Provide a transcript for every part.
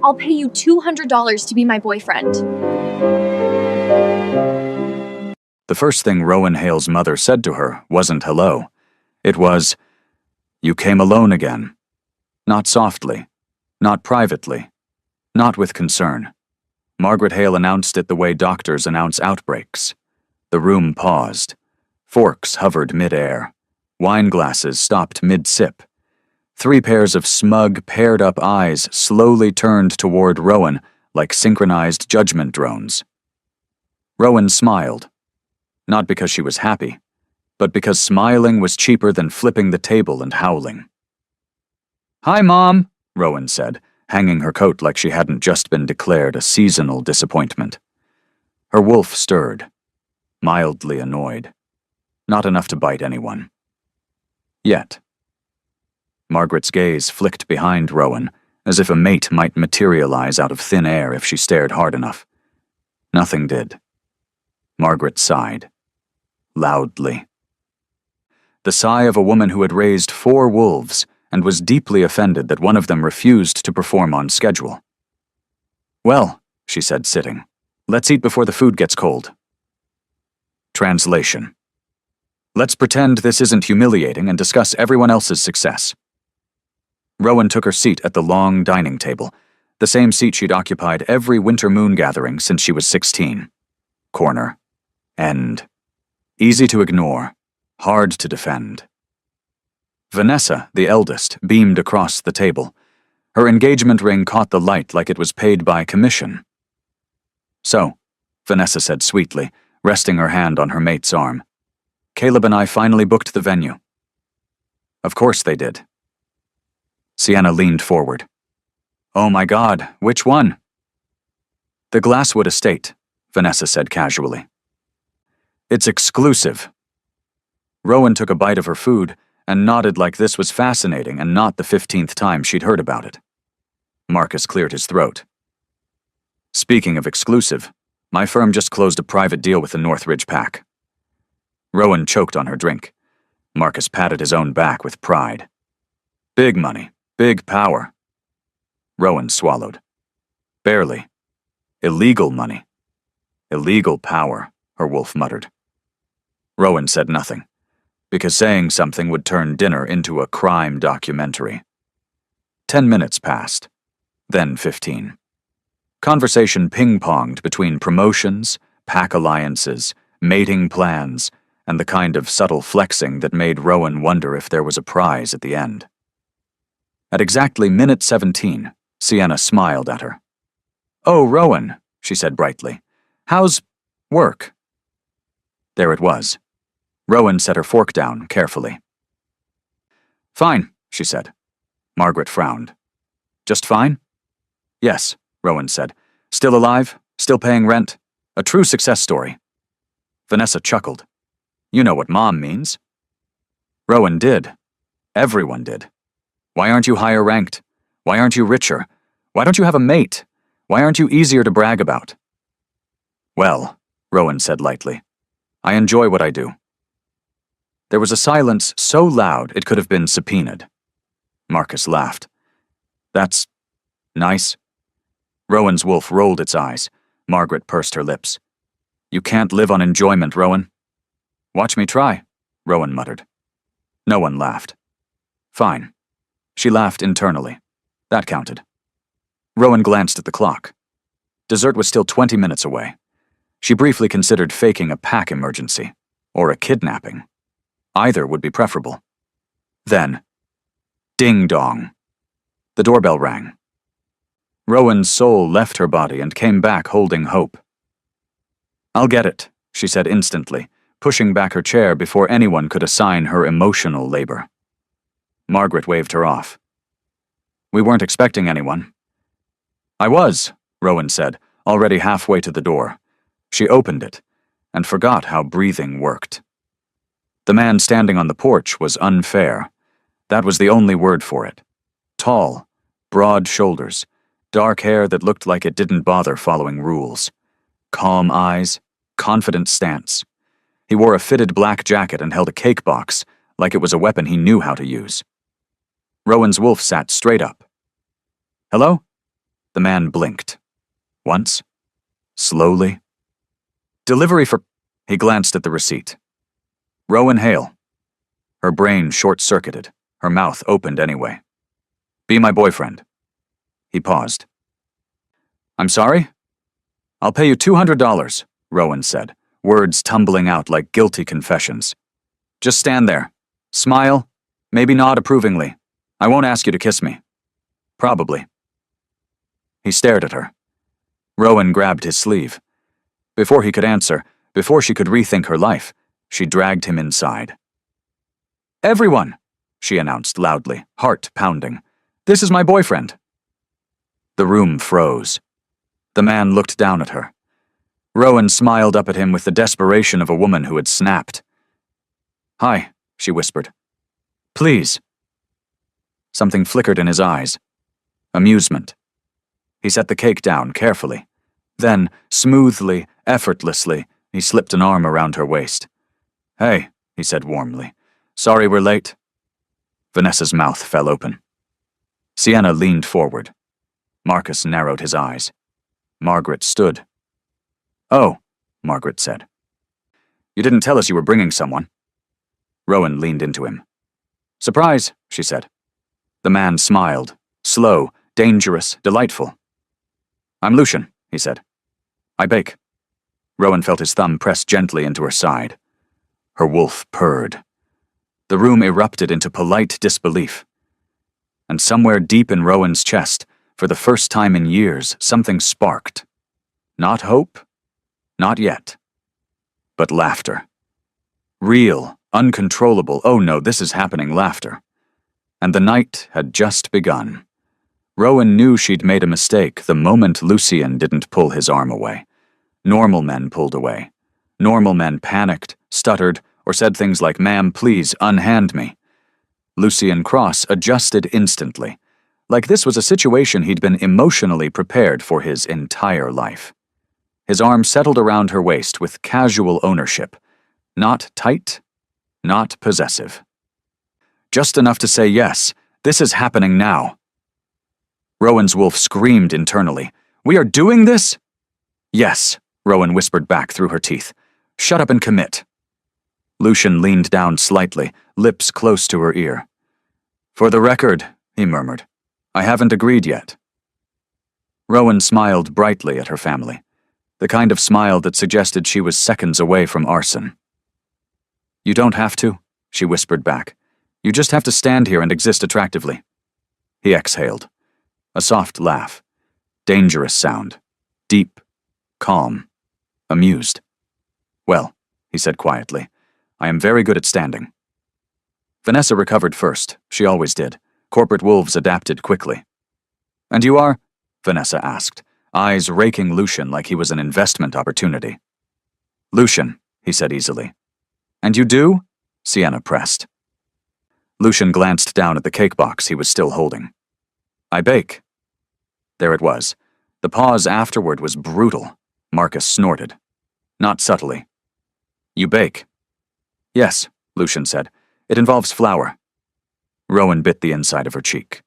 I'll pay you $200 to be my boyfriend. The first thing Rowan Hale's mother said to her wasn't hello. It was, "You came alone again." Not softly, not privately, not with concern. Margaret Hale announced it the way doctors announce outbreaks. The room paused. Forks hovered mid-air. Wine glasses stopped mid-sip. 3 pairs of smug, paired-up eyes slowly turned toward Rowan like synchronized judgment drones. Rowan smiled. Not because she was happy, but because smiling was cheaper than flipping the table and howling. "Hi, Mom," Rowan said, hanging her coat like she hadn't just been declared a seasonal disappointment. Her wolf stirred, mildly annoyed. Not enough to bite anyone. Yet. Margaret's gaze flicked behind Rowan, as if a mate might materialize out of thin air if she stared hard enough. Nothing did. Margaret sighed. Loudly. The sigh of a woman who had raised 4 wolves and was deeply offended that one of them refused to perform on schedule. "Well," she said, sitting, "let's eat before the food gets cold." Translation. Let's pretend this isn't humiliating and discuss everyone else's success. Rowan took her seat at the long dining table, the same seat she'd occupied every winter moon gathering since she was 16. Corner. End. Easy to ignore. Hard to defend. Vanessa, the eldest, beamed across the table. Her engagement ring caught the light like it was paid by commission. "So," Vanessa said sweetly, resting her hand on her mate's arm, "Caleb and I finally booked the venue." Of course they did. Sienna leaned forward. "Oh my God, which one?" "The Glasswood Estate," Vanessa said casually. "It's exclusive." Rowan took a bite of her food and nodded like this was fascinating and not the 15th time she'd heard about it. Marcus cleared his throat. "Speaking of exclusive, my firm just closed a private deal with the Northridge Pack." Rowan choked on her drink. Marcus patted his own back with pride. "Big money, big power." Rowan swallowed. "Barely. Illegal money. Illegal power," her wolf muttered. Rowan said nothing, because saying something would turn dinner into a crime documentary. 10 minutes passed, then 15. Conversation ping-ponged between promotions, pack alliances, mating plans, and the kind of subtle flexing that made Rowan wonder if there was a prize at the end. At exactly minute 17, Sienna smiled at her. "Oh, Rowan," she said brightly. "How's work?" There it was. Rowan set her fork down carefully. "Fine," she said. Margaret frowned. "Just fine?" "Yes," Rowan said. "Still alive? Still paying rent? A true success story." Vanessa chuckled. "You know what Mom means." Rowan did. Everyone did. "Why aren't you higher ranked? Why aren't you richer? Why don't you have a mate? Why aren't you easier to brag about?" "Well," Rowan said lightly, "I enjoy what I do." There was a silence so loud it could have been subpoenaed. Marcus laughed. "That's nice." Rowan's wolf rolled its eyes. Margaret pursed her lips. "You can't live on enjoyment, Rowan." "Watch me try," Rowan muttered. No one laughed. "Fine." She laughed internally. That counted. Rowan glanced at the clock. Dessert was still 20 minutes away. She briefly considered faking a pack emergency, or a kidnapping. Either would be preferable. Then, ding-dong. The doorbell rang. Rowan's soul left her body and came back holding hope. "I'll get it," she said instantly, pushing back her chair before anyone could assign her emotional labor. Margaret waved her off. "We weren't expecting anyone." "I was," Rowan said, already halfway to the door. She opened it, and forgot how breathing worked. The man standing on the porch was unfair. That was the only word for it. Tall, broad shoulders, dark hair that looked like it didn't bother following rules. Calm eyes, confident stance. He wore a fitted black jacket and held a cake box, like it was a weapon he knew how to use. Rowan's wolf sat straight up. "Hello?" The man blinked. Once. Slowly. Delivery for... He glanced at the receipt. Rowan Hale. Her brain short-circuited. Her mouth opened anyway. Be my boyfriend. He paused. I'm sorry? I'll pay you $200, Rowan said, words tumbling out like guilty confessions. Just stand there. Smile. Maybe nod approvingly. I won't ask you to kiss me. Probably. He stared at her. Rowan grabbed his sleeve. Before he could answer, before she could rethink her life, she dragged him inside. Everyone, she announced loudly, heart pounding. This is my boyfriend. The room froze. The man looked down at her. Rowan smiled up at him with the desperation of a woman who had snapped. Hi, she whispered. Please. Something flickered in his eyes. Amusement. He set the cake down carefully. Then, smoothly, effortlessly, he slipped an arm around her waist. Hey, he said warmly. Sorry we're late. Vanessa's mouth fell open. Sienna leaned forward. Marcus narrowed his eyes. Margaret stood. Oh, Margaret said. You didn't tell us you were bringing someone. Rowan leaned into him. Surprise, she said. The man smiled. Slow, dangerous, delightful. I'm Lucian, he said. I bake. Rowan felt his thumb press gently into her side. Her wolf purred. The room erupted into polite disbelief. And somewhere deep in Rowan's chest, for the first time in years, something sparked. Not hope, not yet, but laughter. Real, uncontrollable, oh no, this is happening laughter. And the night had just begun. Rowan knew she'd made a mistake the moment Lucian didn't pull his arm away. Normal men pulled away. Normal men panicked, stuttered, or said things like, Ma'am, please, unhand me. Lucian Cross adjusted instantly, like this was a situation he'd been emotionally prepared for his entire life. His arm settled around her waist with casual ownership. Not tight, not possessive. Just enough to say yes, this is happening now. Rowan's wolf screamed internally. We are doing this? Yes, Rowan whispered back through her teeth. Shut up and commit. Lucian leaned down slightly, lips close to her ear. For the record, he murmured, I haven't agreed yet. Rowan smiled brightly at her family, the kind of smile that suggested she was seconds away from arson. You don't have to, she whispered back. You just have to stand here and exist attractively. He exhaled. A soft laugh. Dangerous sound. Deep. Calm. Amused. Well, he said quietly, I am very good at standing. Vanessa recovered first. She always did. Corporate wolves adapted quickly. And you are? Vanessa asked, eyes raking Lucian like he was an investment opportunity. Lucian, he said easily. And you do? Sienna pressed. Lucian glanced down at the cake box he was still holding. I bake. There it was. The pause afterward was brutal. Marcus snorted. Not subtly. You bake. Yes, Lucian said. It involves flour. Rowan bit the inside of her cheek.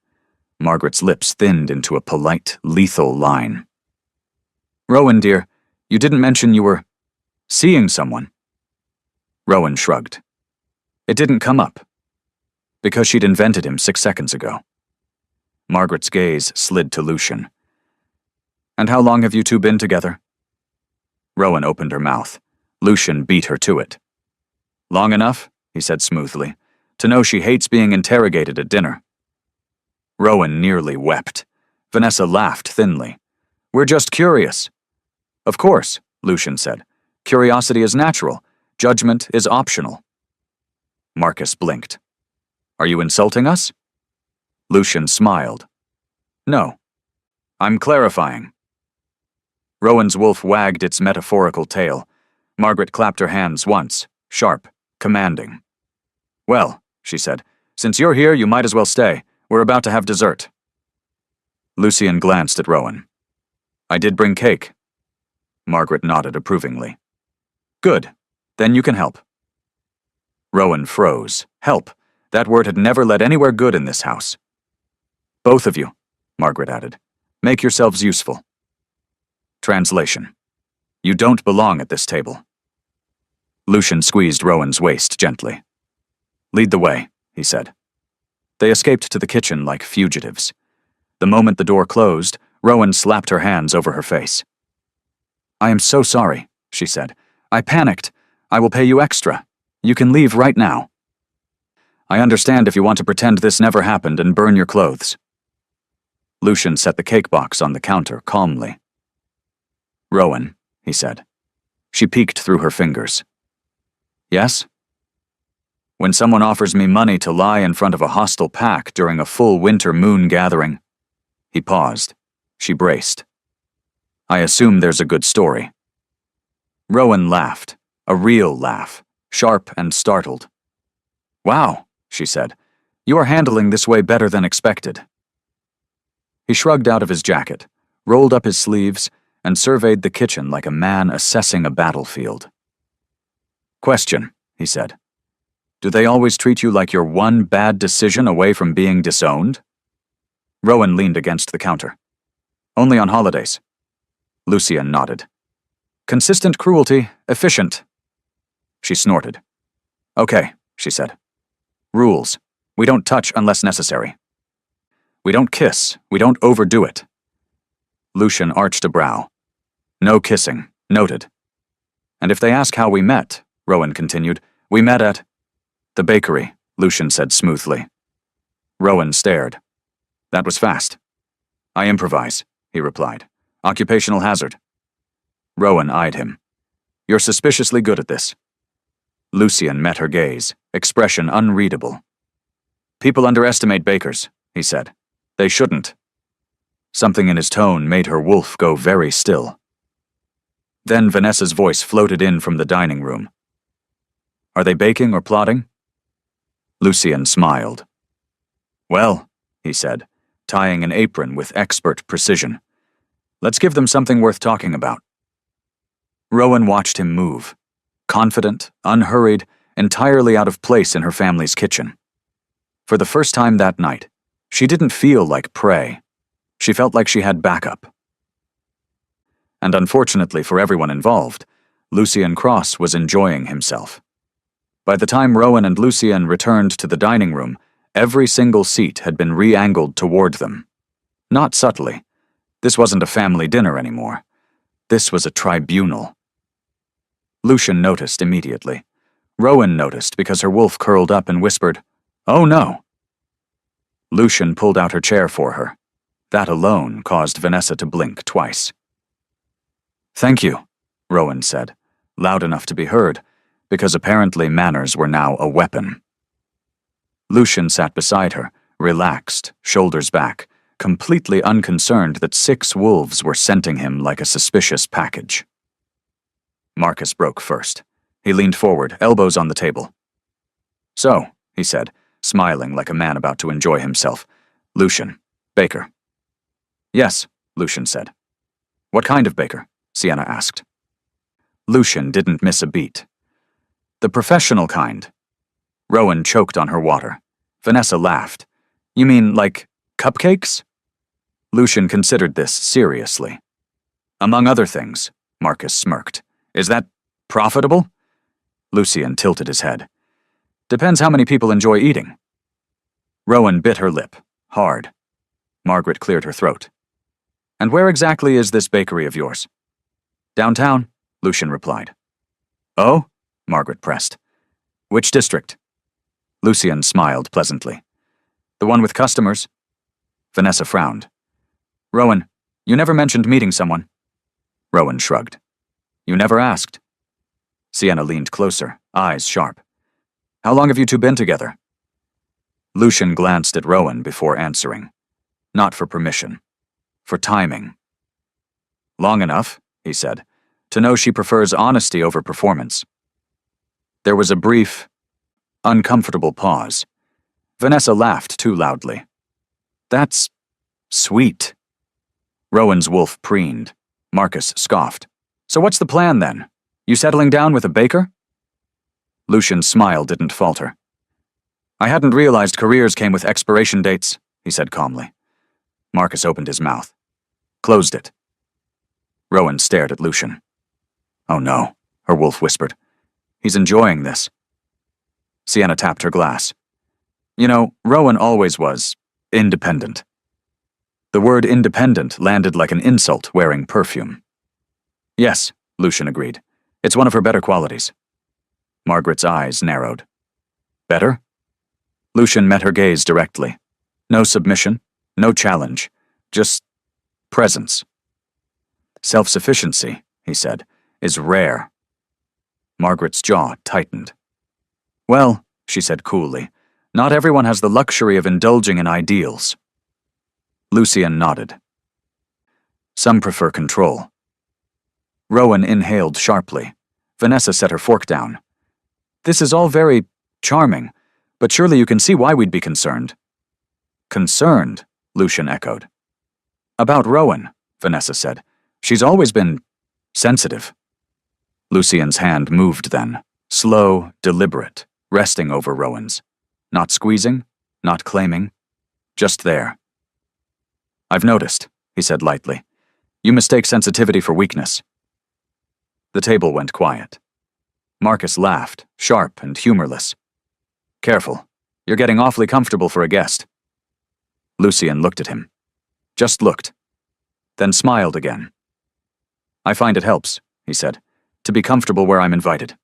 Margaret's lips thinned into a polite, lethal line. Rowan, dear, you didn't mention you were seeing someone. Rowan shrugged. It didn't come up. Because she'd invented him 6 seconds ago. Margaret's gaze slid to Lucian. And how long have you two been together? Rowan opened her mouth. Lucian beat her to it. Long enough, he said smoothly, to know she hates being interrogated at dinner. Rowan nearly wept. Vanessa laughed thinly. We're just curious. Of course, Lucian said. Curiosity is natural. Judgment is optional. Marcus blinked. Are you insulting us? Lucian smiled. No. I'm clarifying. Rowan's wolf wagged its metaphorical tail. Margaret clapped her hands once, sharp, commanding. Well, she said, since you're here, you might as well stay. We're about to have dessert. Lucian glanced at Rowan. I did bring cake. Margaret nodded approvingly. Good. Then you can help. Rowan froze. Help. That word had never led anywhere good in this house. Both of you, Margaret added. Make yourselves useful. Translation. You don't belong at this table. Lucian squeezed Rowan's waist gently. Lead the way, he said. They escaped to the kitchen like fugitives. The moment the door closed, Rowan slapped her hands over her face. I am so sorry, she said. I panicked. I will pay you extra. You can leave right now. I understand if you want to pretend this never happened and burn your clothes. Lucian set the cake box on the counter calmly. Rowan, he said. She peeked through her fingers. Yes? When someone offers me money to lie in front of a hostile pack during a full winter moon gathering. He paused. She braced. I assume there's a good story. Rowan laughed, a real laugh, sharp and startled. Wow, she said. You are handling this way better than expected. He shrugged out of his jacket, rolled up his sleeves, and surveyed the kitchen like a man assessing a battlefield. Question, he said. Do they always treat you like you're one bad decision away from being disowned? Rowan leaned against the counter. Only on holidays. Lucian nodded. Consistent cruelty, efficient. She snorted. Okay, she said. Rules. We don't touch unless necessary. We don't kiss. We don't overdo it. Lucian arched a brow. No kissing. Noted. And if they ask how we met, Rowan continued, we met at the bakery, Lucian said smoothly. Rowan stared. That was fast. I improvise, he replied. Occupational hazard. Rowan eyed him. You're suspiciously good at this. Lucian met her gaze, expression unreadable. People underestimate bakers, he said. They shouldn't. Something in his tone made her wolf go very still. Then Vanessa's voice floated in from the dining room. Are they baking or plotting? Lucian smiled. Well, he said, tying an apron with expert precision. Let's give them something worth talking about. Rowan watched him move, confident, unhurried, entirely out of place in her family's kitchen. For the first time that night, she didn't feel like prey. She felt like she had backup. And unfortunately for everyone involved, Lucian Cross was enjoying himself. By the time Rowan and Lucian returned to the dining room, every single seat had been re-angled toward them. Not subtly. This wasn't a family dinner anymore. This was a tribunal. Lucian noticed immediately. Rowan noticed because her wolf curled up and whispered, "Oh no." Lucian pulled out her chair for her. That alone caused Vanessa to blink twice. Thank you, Rowan said, loud enough to be heard, because apparently manners were now a weapon. Lucian sat beside her, relaxed, shoulders back, completely unconcerned that 6 wolves were scenting him like a suspicious package. Marcus broke first. He leaned forward, elbows on the table. So, he said, smiling like a man about to enjoy himself. Lucian, baker. Yes, Lucian said. What kind of baker? Sienna asked. Lucian didn't miss a beat. The professional kind. Rowan choked on her water. Vanessa laughed. You mean, like, cupcakes? Lucian considered this seriously. Among other things, Marcus smirked. Is that profitable? Lucian tilted his head. Depends how many people enjoy eating. Rowan bit her lip, hard. Margaret cleared her throat. And where exactly is this bakery of yours? Downtown, Lucian replied. Oh? Margaret pressed. Which district? Lucian smiled pleasantly. The one with customers? Vanessa frowned. Rowan, you never mentioned meeting someone. Rowan shrugged. You never asked. Sienna leaned closer, eyes sharp. How long have you two been together? Lucian glanced at Rowan before answering. Not for permission. For timing. Long enough, he said, to know she prefers honesty over performance. There was a brief, uncomfortable pause. Vanessa laughed too loudly. That's sweet. Rowan's wolf preened. Marcus scoffed. So what's the plan then? You settling down with a baker? Lucian's smile didn't falter. I hadn't realized careers came with expiration dates, he said calmly. Marcus opened his mouth. Closed it. Rowan stared at Lucian. Oh no, her wolf whispered. He's enjoying this. Sienna tapped her glass. You know, Rowan always was independent. The word independent landed like an insult wearing perfume. Yes, Lucian agreed. It's one of her better qualities. Margaret's eyes narrowed. Better? Lucian met her gaze directly. No submission, no challenge, just presence. Self-sufficiency, he said, is rare. Margaret's jaw tightened. Well, she said coolly, not everyone has the luxury of indulging in ideals. Lucian nodded. Some prefer control. Rowan inhaled sharply. Vanessa set her fork down. This is all very charming, but surely you can see why we'd be concerned. Concerned, Lucian echoed. About Rowan, Vanessa said. She's always been sensitive. Lucian's hand moved then, slow, deliberate, resting over Rowan's. Not squeezing, not claiming, just there. I've noticed, he said lightly. You mistake sensitivity for weakness. The table went quiet. Marcus laughed, sharp and humorless. Careful, you're getting awfully comfortable for a guest. Lucian looked at him. Just looked. Then smiled again. I find it helps, he said, to be comfortable where I'm invited.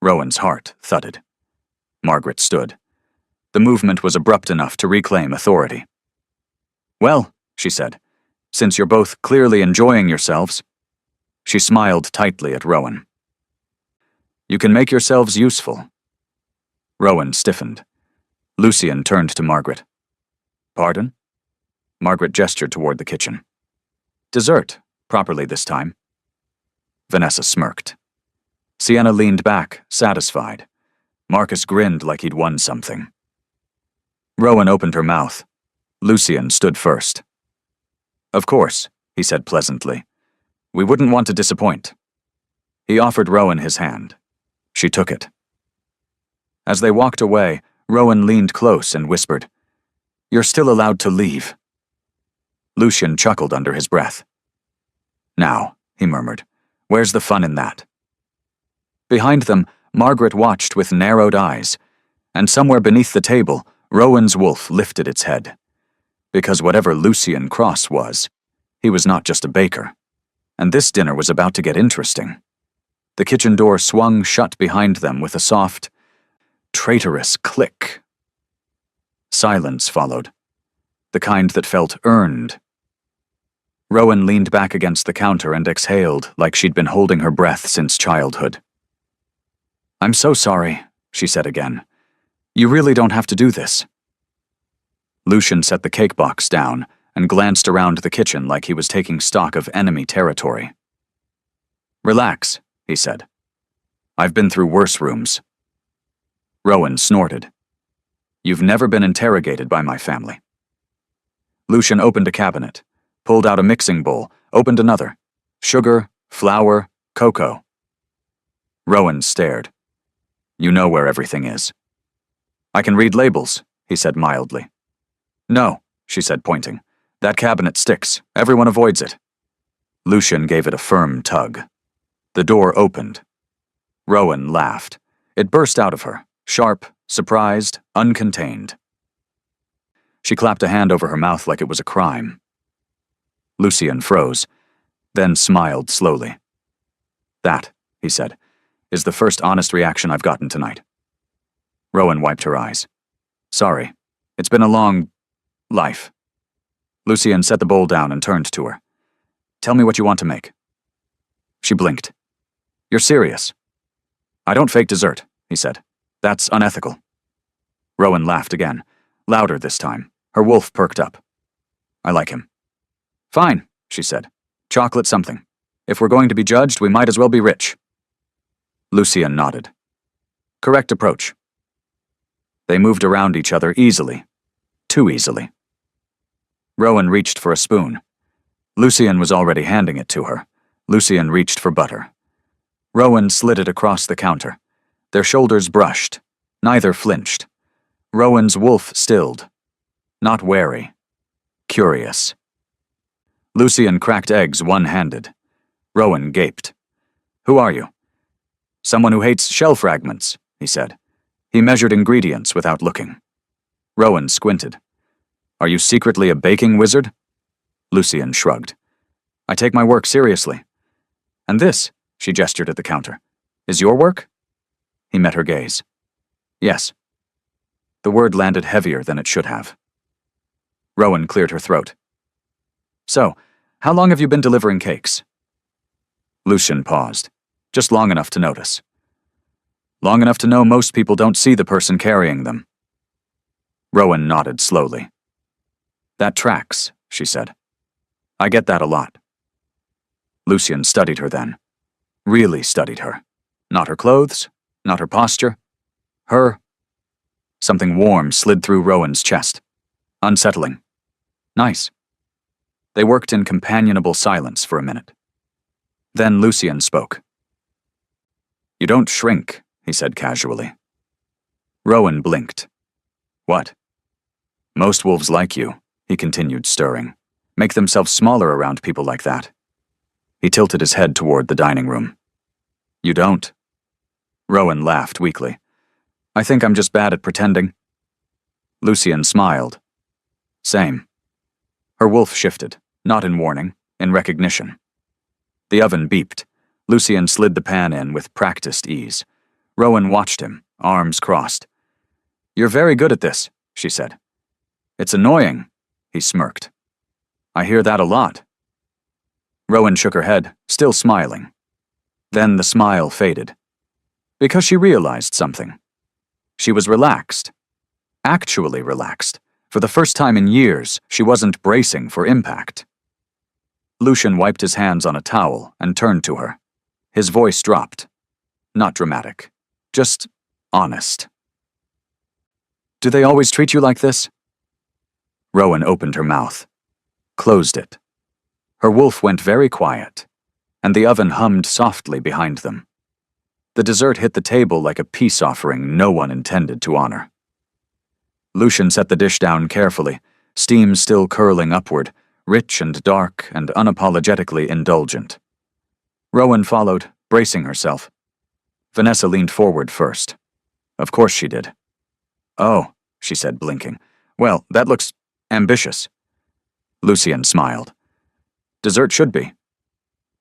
Rowan's heart thudded. Margaret stood. The movement was abrupt enough to reclaim authority. Well, she said, since you're both clearly enjoying yourselves. She smiled tightly at Rowan. You can make yourselves useful. Rowan stiffened. Lucian turned to Margaret. Pardon? Margaret gestured toward the kitchen. Dessert, properly this time. Vanessa smirked. Sienna leaned back, satisfied. Marcus grinned like he'd won something. Rowan opened her mouth. Lucian stood first. Of course, he said pleasantly. We wouldn't want to disappoint. He offered Rowan his hand. She took it. As they walked away, Rowan leaned close and whispered, You're still allowed to leave. Lucian chuckled under his breath. Now, he murmured, where's the fun in that? Behind them, Margaret watched with narrowed eyes, and somewhere beneath the table, Rowan's wolf lifted its head. Because whatever Lucian Cross was, he was not just a baker. And this dinner was about to get interesting. The kitchen door swung shut behind them with a soft, traitorous click. Silence followed, the kind that felt earned. Rowan leaned back against the counter and exhaled like she'd been holding her breath since childhood. I'm so sorry, she said again. You really don't have to do this. Lucian set the cake box down and glanced around the kitchen like he was taking stock of enemy territory. Relax, he said. I've been through worse rooms. Rowan snorted. You've never been interrogated by my family. Lucian opened a cabinet, pulled out a mixing bowl, opened another. Sugar, flour, cocoa. Rowan stared. You know where everything is. I can read labels, he said mildly. No, she said, pointing. That cabinet sticks. Everyone avoids it. Lucian gave it a firm tug. The door opened. Rowan laughed. It burst out of her, sharp, surprised, uncontained. She clapped a hand over her mouth like it was a crime. Lucian froze, then smiled slowly. That, he said, is the first honest reaction I've gotten tonight. Rowan wiped her eyes. Sorry, it's been a long life. Lucian set the bowl down and turned to her. Tell me what you want to make. She blinked. You're serious? I don't fake dessert, he said. That's unethical. Rowan laughed again, louder this time. Her wolf perked up. I like him. Fine, she said. Chocolate something. If we're going to be judged, we might as well be rich. Lucian nodded. Correct approach. They moved around each other easily. Too easily. Rowan reached for a spoon. Lucian was already handing it to her. Lucian reached for butter. Rowan slid it across the counter. Their shoulders brushed. Neither flinched. Rowan's wolf stilled. Not wary. Curious. Lucian cracked eggs one-handed. Rowan gaped. "Who are you?" "Someone who hates shell fragments," he said. He measured ingredients without looking. Rowan squinted. "Are you secretly a baking wizard?" Lucian shrugged. "I take my work seriously." "And this," she gestured at the counter, "is your work?" He met her gaze. "Yes." The word landed heavier than it should have. Rowan cleared her throat. "So, how long have you been delivering cakes?" Lucian paused, just long enough to notice. Long enough to know most people don't see the person carrying them. Rowan nodded slowly. "That tracks," she said. "I get that a lot." Lucian studied her then. Really studied her. Not her clothes, not her posture. Her. Something warm slid through Rowan's chest. Unsettling. Nice. They worked in companionable silence for a minute. Then Lucian spoke. "You don't shrink," he said casually. Rowan blinked. "What?" "Most wolves like you," he continued, stirring, "make themselves smaller around people like that." He tilted his head toward the dining room. "You don't." Rowan laughed weakly. "I think I'm just bad at pretending." Lucian smiled. "Same." Her wolf shifted, not in warning, in recognition. The oven beeped. Lucian slid the pan in with practiced ease. Rowan watched him, arms crossed. "You're very good at this," she said. "It's annoying," he smirked. "I hear that a lot." Rowan shook her head, still smiling. Then the smile faded. Because she realized something. She was relaxed. Actually relaxed. For the first time in years, she wasn't bracing for impact. Lucian wiped his hands on a towel and turned to her. His voice dropped. Not dramatic. Just honest. "Do they always treat you like this?" Rowan opened her mouth. Closed it. Her wolf went very quiet, and the oven hummed softly behind them. The dessert hit the table like a peace offering no one intended to honor. Lucian set the dish down carefully, steam still curling upward, rich and dark and unapologetically indulgent. Rowan followed, bracing herself. Vanessa leaned forward first. Of course she did. "Oh," she said, blinking. "Well, that looks ambitious." Lucian smiled. "Dessert should be."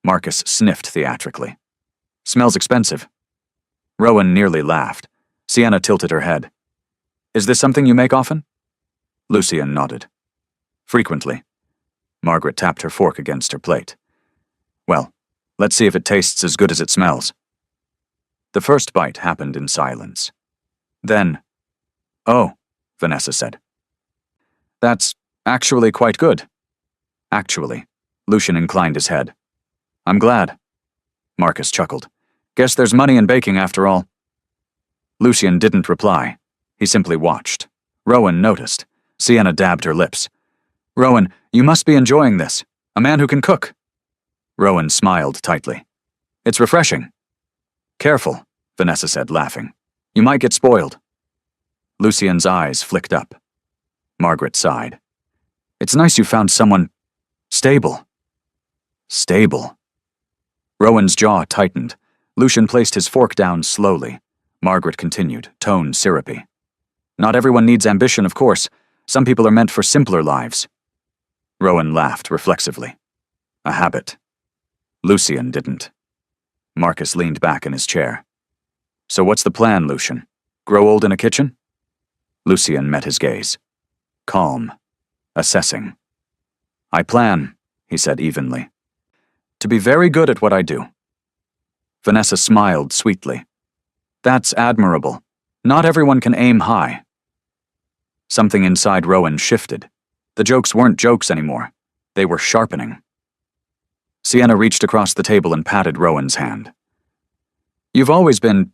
Marcus sniffed theatrically. "Smells expensive." Rowan nearly laughed. Sienna tilted her head. "Is this something you make often?" Lucian nodded. "Frequently." Margaret tapped her fork against her plate. "Well, let's see if it tastes as good as it smells." The first bite happened in silence. Then, "Oh," Vanessa said. "That's actually quite good." "Actually," Lucian inclined his head. "I'm glad." Marcus chuckled. "Guess there's money in baking after all." Lucian didn't reply. He simply watched. Rowan noticed. Sienna dabbed her lips. "Rowan, you must be enjoying this. A man who can cook." Rowan smiled tightly. "It's refreshing." "Careful," Vanessa said, laughing. "You might get spoiled." Lucian's eyes flicked up. Margaret sighed. "It's nice you found someone stable." Stable. Rowan's jaw tightened. Lucian placed his fork down slowly. Margaret continued, tone syrupy. "Not everyone needs ambition, of course. Some people are meant for simpler lives." Rowan laughed reflexively. A habit. Lucian didn't. Marcus leaned back in his chair. "So what's the plan, Lucian? Grow old in a kitchen?" Lucian met his gaze. Calm. Assessing. "I plan," he said evenly, "to be very good at what I do." Vanessa smiled sweetly. "That's admirable. Not everyone can aim high." Something inside Rowan shifted. The jokes weren't jokes anymore. They were sharpening. Sienna reached across the table and patted Rowan's hand. "You've always been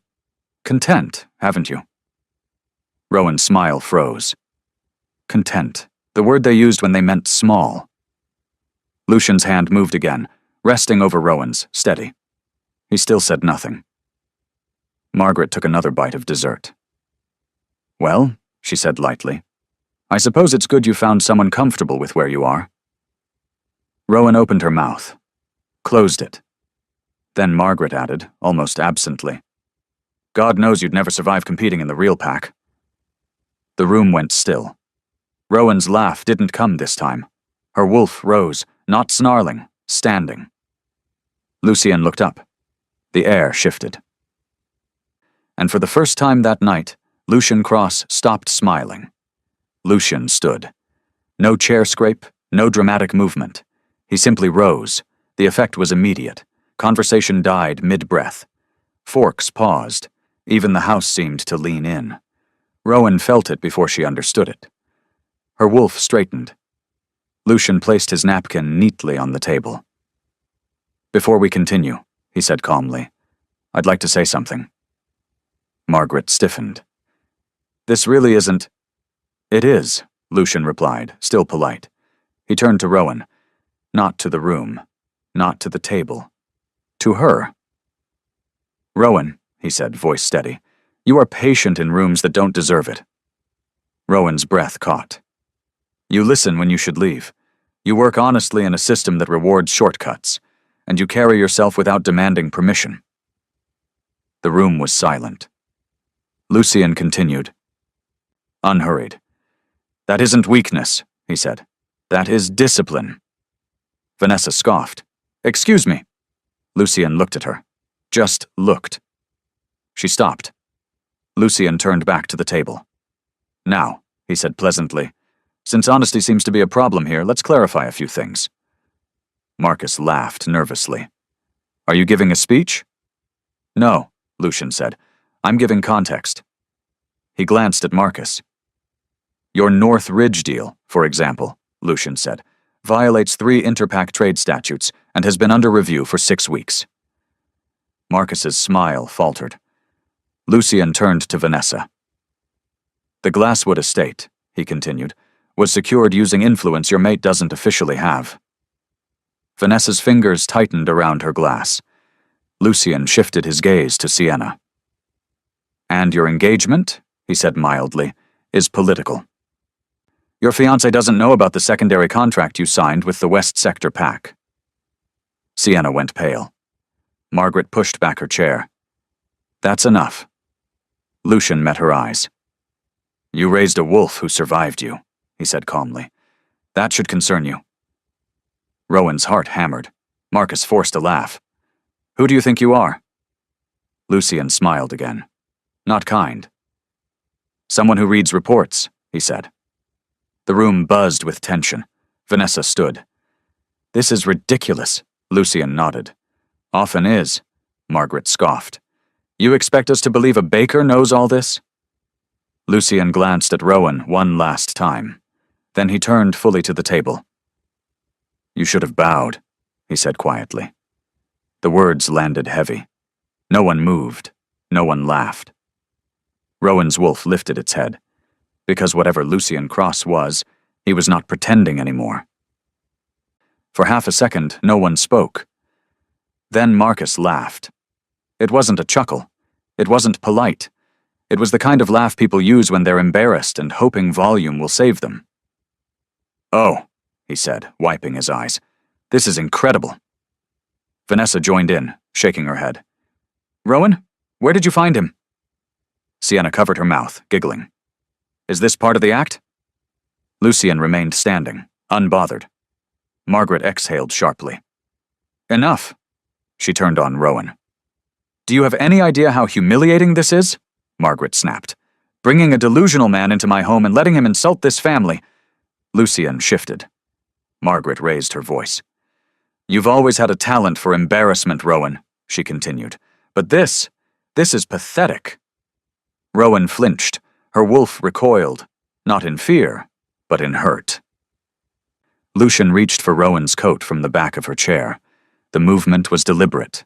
content, haven't you?" Rowan's smile froze. Content, the word they used when they meant small. Lucian's hand moved again, resting over Rowan's, steady. He still said nothing. Margaret took another bite of dessert. "Well," she said lightly, "I suppose it's good you found someone comfortable with where you are." Rowan opened her mouth, closed it. Then Margaret added, almost absently, God knows you'd never survive competing in the real pack. The room went still. Rowan's laugh didn't come this time. Her wolf rose, not snarling, standing. Lucien looked up. The air shifted. And for the first time that night, Lucien Cross stopped smiling. Lucien stood. No chair scrape, no dramatic movement. He simply rose. The effect was immediate. Conversation died mid-breath. Forks paused. Even the house seemed to lean in. Rowan felt it before she understood it. Her wolf straightened. Lucien placed his napkin neatly on the table. Before we continue, he said calmly, I'd like to say something. Margaret stiffened. This really isn't... It is, Lucien replied, still polite. He turned to Rowan. Not to the room. Not to the table. To her. Rowan, he said, voice steady, you are patient in rooms that don't deserve it. Rowan's breath caught. You listen when you should leave. You work honestly in a system that rewards shortcuts, and you carry yourself without demanding permission. The room was silent. Lucien continued. Unhurried. That isn't weakness, he said. That is discipline. Vanessa scoffed. Excuse me. Lucien looked at her. Just looked. She stopped. Lucien turned back to the table. Now, he said pleasantly, since honesty seems to be a problem here, let's clarify a few things. Marcus laughed nervously. Are you giving a speech? No, Lucien said. I'm giving context. He glanced at Marcus. Your North Ridge deal, for example, Lucien said, violates 3 interpack trade statutes and has been under review for 6 weeks. Marcus's smile faltered. Lucien turned to Vanessa. The Glasswood estate, he continued, was secured using influence your mate doesn't officially have. Vanessa's fingers tightened around her glass. Lucien shifted his gaze to Sienna. And your engagement, he said mildly, is political. Your fiancé doesn't know about the secondary contract you signed with the West Sector Pack. Sienna went pale. Margaret pushed back her chair. That's enough. Lucien met her eyes. You raised a wolf who survived you, he said calmly. That should concern you. Rowan's heart hammered. Marcus forced a laugh. Who do you think you are? Lucien smiled again. Not kind. Someone who reads reports, he said. The room buzzed with tension. Vanessa stood. This is ridiculous, Lucien nodded. Often is, Margaret scoffed. You expect us to believe a baker knows all this? Lucien glanced at Rowan one last time. Then he turned fully to the table. You should have bowed, he said quietly. The words landed heavy. No one moved. No one laughed. Rowan's wolf lifted its head. Because whatever Lucien Cross was, he was not pretending anymore. For half a second, no one spoke. Then Marcus laughed. It wasn't a chuckle. It wasn't polite. It was the kind of laugh people use when they're embarrassed and hoping volume will save them. Oh, he said, wiping his eyes. This is incredible. Vanessa joined in, shaking her head. Rowan, where did you find him? Sienna covered her mouth, giggling. Is this part of the act? Lucien remained standing, unbothered. Margaret exhaled sharply. Enough. She turned on Rowan. Do you have any idea how humiliating this is? Margaret snapped. Bringing a delusional man into my home and letting him insult this family. Lucien shifted. Margaret raised her voice. You've always had a talent for embarrassment, Rowan, she continued. But this is pathetic. Rowan flinched. Her wolf recoiled, not in fear, but in hurt. Lucien reached for Rowan's coat from the back of her chair. The movement was deliberate,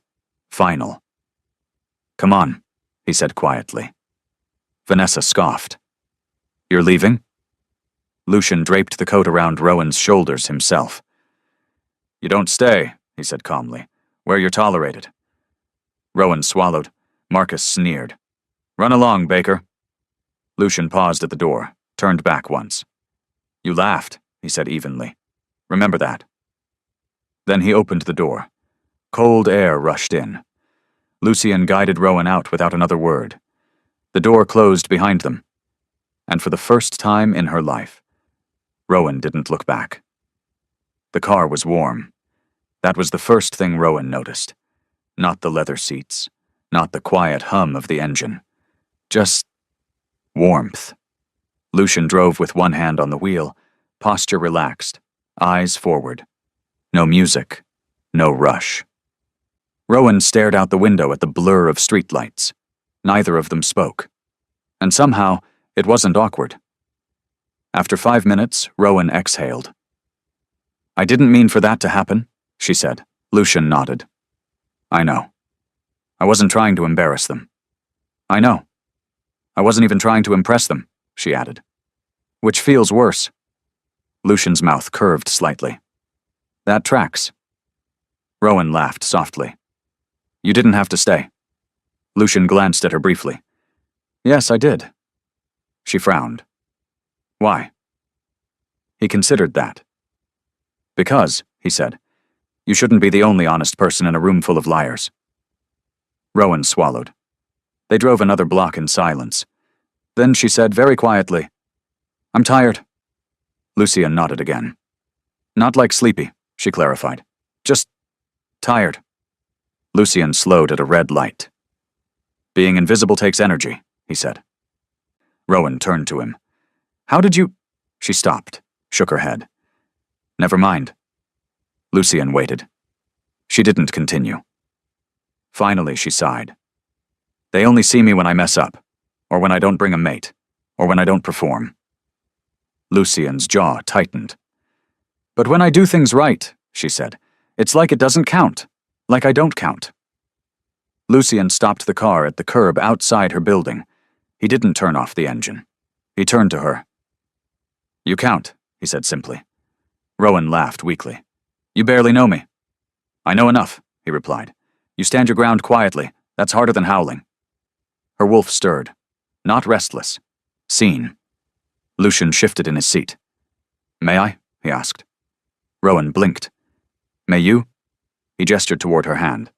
final. Come on, he said quietly. Vanessa scoffed. You're leaving? Lucien draped the coat around Rowan's shoulders himself. You don't stay, he said calmly, where you're tolerated. Rowan swallowed. Marcus sneered. Run along, Baker. Lucien paused at the door, turned back once. You laughed, he said evenly. Remember that. Then he opened the door. Cold air rushed in. Lucian guided Rowan out without another word. The door closed behind them. And for the first time in her life, Rowan didn't look back. The car was warm. That was the first thing Rowan noticed. Not the leather seats, not the quiet hum of the engine. Just warmth. Lucian drove with one hand on the wheel, posture relaxed, eyes forward. No music, no rush. Rowan stared out the window at the blur of streetlights. Neither of them spoke. And somehow, it wasn't awkward. After 5 minutes, Rowan exhaled. "I didn't mean for that to happen," she said. Lucian nodded. "I know. I wasn't trying to embarrass them." "I know. I wasn't even trying to impress them," she added. "Which feels worse." Lucian's mouth curved slightly. "That tracks." Rowan laughed softly. "You didn't have to stay." Lucian glanced at her briefly. "Yes, I did." She frowned. "Why?" He considered that. "Because," he said, "you shouldn't be the only honest person in a room full of liars." Rowan swallowed. They drove another block in silence. Then she said very quietly, "I'm tired." Lucian nodded again. "Not like sleepy," she clarified. "Just tired." Lucian slowed at a red light. "Being invisible takes energy," he said. Rowan turned to him. "How did you—" She stopped, shook her head. "Never mind." Lucian waited. She didn't continue. Finally, she sighed. "They only see me when I mess up, or when I don't bring a mate, or when I don't perform." Lucian's jaw tightened. "But when I do things right," she said, "it's like it doesn't count, like I don't count." Lucian stopped the car at the curb outside her building. He didn't turn off the engine. He turned to her. "You count," he said simply. Rowan laughed weakly. "You barely know me." "I know enough," he replied. "You stand your ground quietly. That's harder than howling." Her wolf stirred. Not restless. Seen. Lucian shifted in his seat. "May I?" he asked. Rowan blinked. "May you?" He gestured toward her hand.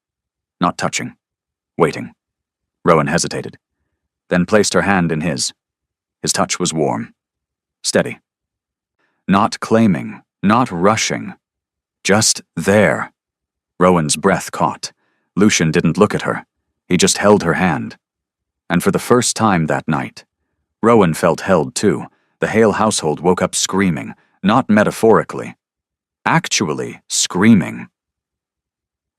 Not touching. Waiting. Rowan hesitated. Then placed her hand in his. His touch was warm. Steady. Not claiming. Not rushing. Just there. Rowan's breath caught. Lucian didn't look at her. He just held her hand. And for the first time that night, Rowan felt held too. The Hale household woke up screaming, not metaphorically. Actually screaming.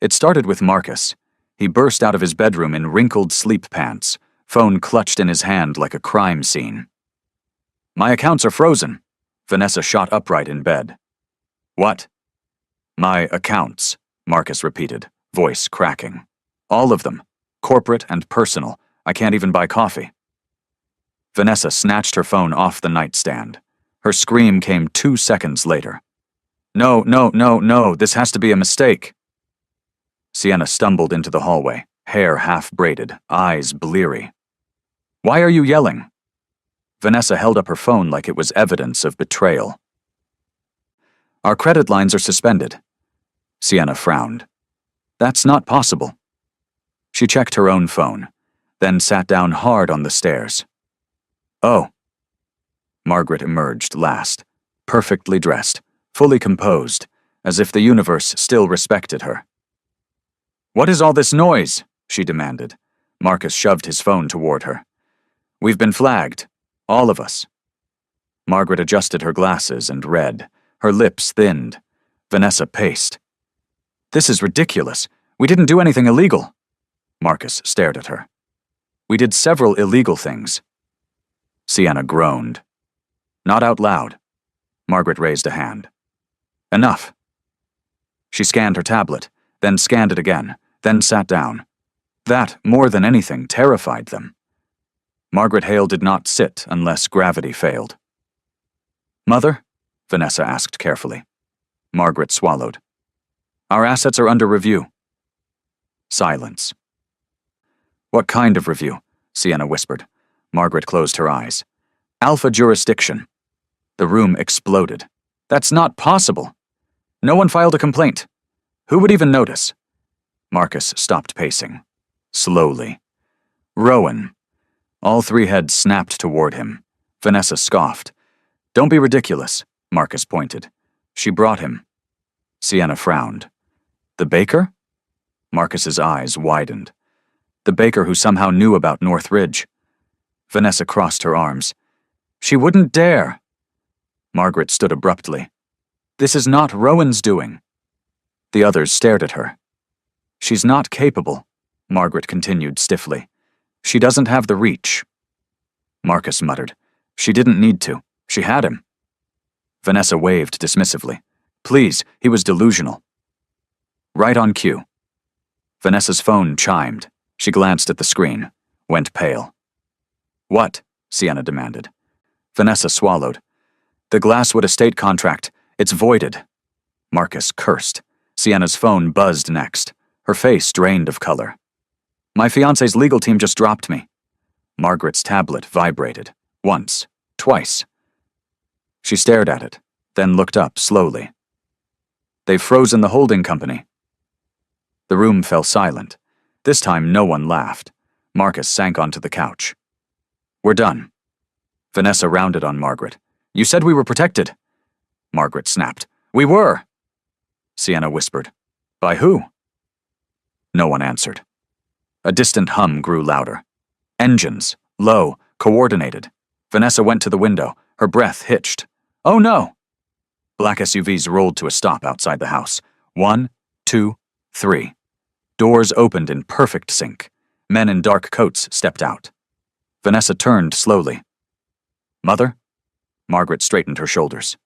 It started with Marcus. He burst out of his bedroom in wrinkled sleep pants, phone clutched in his hand like a crime scene. "My accounts are frozen." Vanessa shot upright in bed. "What?" "My accounts," Marcus repeated, voice cracking. "All of them. Corporate and personal. I can't even buy coffee." Vanessa snatched her phone off the nightstand. Her scream came 2 seconds later. "No, no, no, no, this has to be a mistake." Sienna stumbled into the hallway, hair half-braided, eyes bleary. "Why are you yelling?" Vanessa held up her phone like it was evidence of betrayal. "Our credit lines are suspended." Sienna frowned. "That's not possible." She checked her own phone, then sat down hard on the stairs. "Oh." Margaret emerged last, perfectly dressed, fully composed, as if the universe still respected her. "What is all this noise?" she demanded. Marcus shoved his phone toward her. "We've been flagged. All of us." Margaret adjusted her glasses and read. Her lips thinned. Vanessa paced. "This is ridiculous. We didn't do anything illegal." Marcus stared at her. "We did several illegal things." Sienna groaned. Not out loud. Margaret raised a hand. "Enough." She scanned her tablet, then scanned it again, then sat down. That, more than anything, terrified them. Margaret Hale did not sit unless gravity failed. "Mother?" Vanessa asked carefully. Margaret swallowed. "Our assets are under review." Silence. "What kind of review?" Sienna whispered. Margaret closed her eyes. "Alpha jurisdiction." The room exploded. "That's not possible." "No one filed a complaint." Who would even notice? Marcus stopped pacing. Slowly. Rowan. All three heads snapped toward him. Vanessa scoffed. Don't be ridiculous, Marcus pointed. She brought him. Sienna frowned. The baker? Marcus's eyes widened. The baker who somehow knew about North Ridge. Vanessa crossed her arms. She wouldn't dare. Margaret stood abruptly. This is not Rowan's doing. The others stared at her. She's not capable, Margaret continued stiffly. She doesn't have the reach. Marcus muttered. She didn't need to. She had him. Vanessa waved dismissively. Please, he was delusional. Right on cue. Vanessa's phone chimed. She glanced at the screen, went pale. What? Sienna demanded. Vanessa swallowed. The Glasswood estate contract. It's voided. Marcus cursed. Sienna's phone buzzed next. Her face drained of color. My fiancé's legal team just dropped me. Margaret's tablet vibrated. Once. Twice. She stared at it, then looked up slowly. They've frozen the holding company. The room fell silent. This time no one laughed. Marcus sank onto the couch. We're done. Vanessa rounded on Margaret. You said we were protected. Margaret snapped. We were. Sienna whispered. By who? No one answered. A distant hum grew louder. Engines. Low. Coordinated. Vanessa went to the window. Her breath hitched. Oh no! Black SUVs rolled to a stop outside the house. 1, 2, 3. Doors opened in perfect sync. Men in dark coats stepped out. Vanessa turned slowly. Mother? Margaret straightened her shoulders.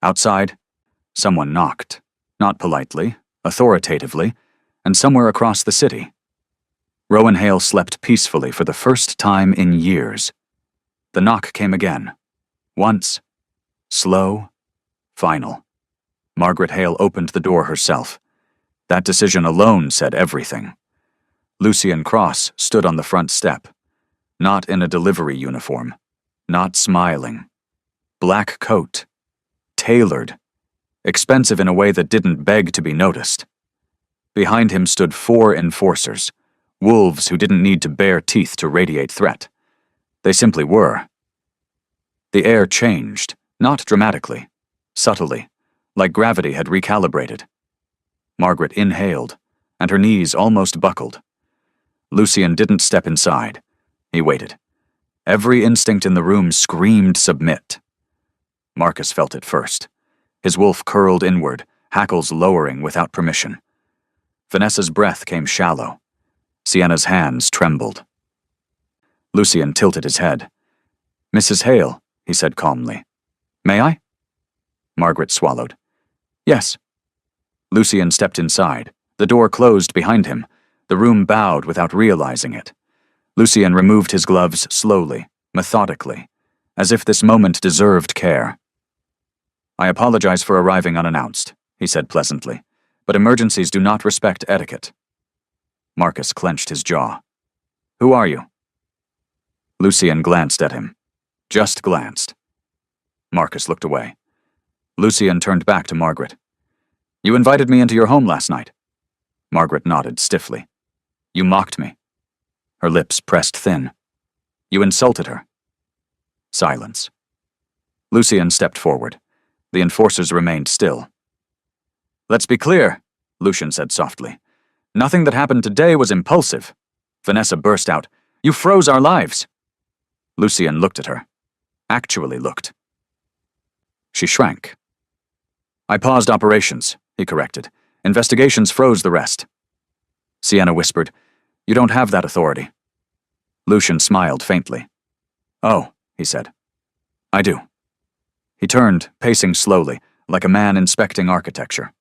Outside, someone knocked. Not politely, authoritatively, and somewhere across the city. Rowan Hale slept peacefully for the first time in years. The knock came again. Once. Slow. Final. Margaret Hale opened the door herself. That decision alone said everything. Lucian Cross stood on the front step. Not in a delivery uniform. Not smiling. Black coat. Tailored. Expensive in a way that didn't beg to be noticed. Behind him stood 4 enforcers. Wolves who didn't need to bare teeth to radiate threat. They simply were. The air changed, not dramatically, subtly, like gravity had recalibrated. Margaret inhaled, and her knees almost buckled. Lucian didn't step inside. He waited. Every instinct in the room screamed submit. Marcus felt it first. His wolf curled inward, hackles lowering without permission. Vanessa's breath came shallow. Sienna's hands trembled. Lucian tilted his head. Mrs. Hale, he said calmly. May I? Margaret swallowed. Yes. Lucian stepped inside. The door closed behind him. The room bowed without realizing it. Lucian removed his gloves slowly, methodically, as if this moment deserved care. I apologize for arriving unannounced, he said pleasantly, but emergencies do not respect etiquette. Marcus clenched his jaw. Who are you? Lucian glanced at him. Just glanced. Marcus looked away. Lucian turned back to Margaret. You invited me into your home last night. Margaret nodded stiffly. You mocked me. Her lips pressed thin. You insulted her. Silence. Lucian stepped forward. The enforcers remained still. Let's be clear, Lucian said softly. Nothing that happened today was impulsive. Vanessa burst out. You froze our lives. Lucian looked at her. Actually looked. She shrank. I paused operations, he corrected. Investigations froze the rest. Sienna whispered, You don't have that authority. Lucian smiled faintly. Oh, he said. I do. He turned, pacing slowly, like a man inspecting architecture.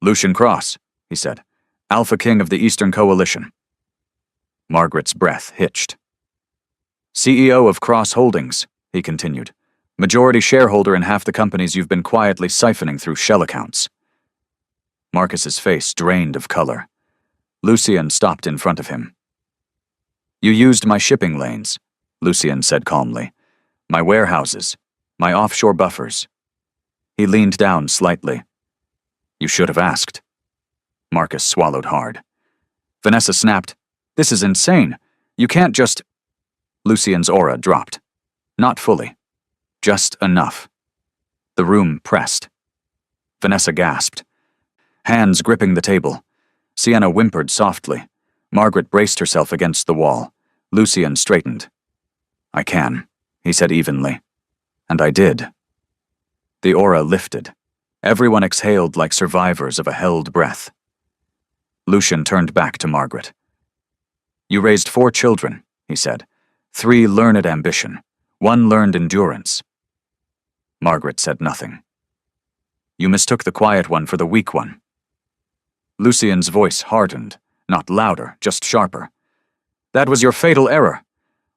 Lucian Cross, he said, Alpha King of the Eastern Coalition. Margaret's breath hitched. CEO of Cross Holdings, he continued. Majority shareholder in half the companies you've been quietly siphoning through shell accounts. Marcus's face drained of color. Lucian stopped in front of him. You used my shipping lanes, Lucian said calmly. My warehouses, my offshore buffers. He leaned down slightly. You should have asked. Marcus swallowed hard. Vanessa snapped, "This is insane. You can't just—" Lucian's aura dropped. Not fully. Just enough. The room pressed. Vanessa gasped. Hands gripping the table. Sienna whimpered softly. Margaret braced herself against the wall. Lucian straightened. "I can," he said evenly. And I did. The aura lifted. Everyone exhaled like survivors of a held breath. Lucian turned back to Margaret. "You raised 4 children," he said. 3 learned ambition, 1 learned endurance." Margaret said nothing. "You mistook the quiet one for the weak one." Lucian's voice hardened, not louder, just sharper. "That was your fatal error."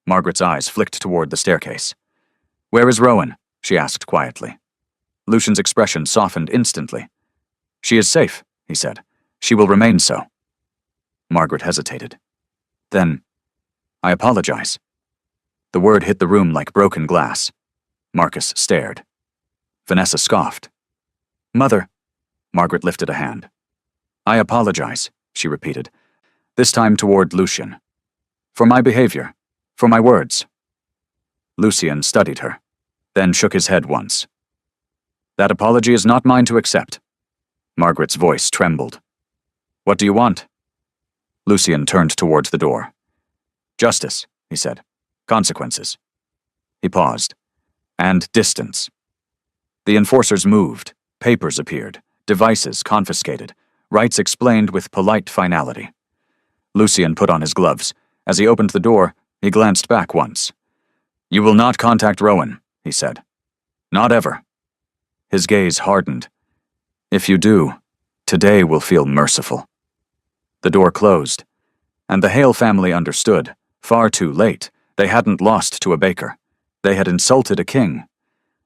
Margaret's eyes flicked toward the staircase. "Where is Rowan?" she asked quietly. Lucian's expression softened instantly. "She is safe," he said. "She will remain so." Margaret hesitated. Then, "I apologize." The word hit the room like broken glass. Marcus stared. Vanessa scoffed. "Mother," Margaret lifted a hand. "I apologize," she repeated, this time toward Lucian. "For my behavior, for my words." Lucian studied her, then shook his head once. "That apology is not mine to accept." Margaret's voice trembled. "What do you want?" Lucian turned towards the door. "Justice," he said. "Consequences." He paused. "And distance." The enforcers moved. Papers appeared. Devices confiscated. Rights explained with polite finality. Lucian put on his gloves. As he opened the door, he glanced back once. "You will not contact Rowan," he said. "Not ever." His gaze hardened. "If you do, today will feel merciful." The door closed, and the Hale family understood, far too late, they hadn't lost to a baker. They had insulted a king.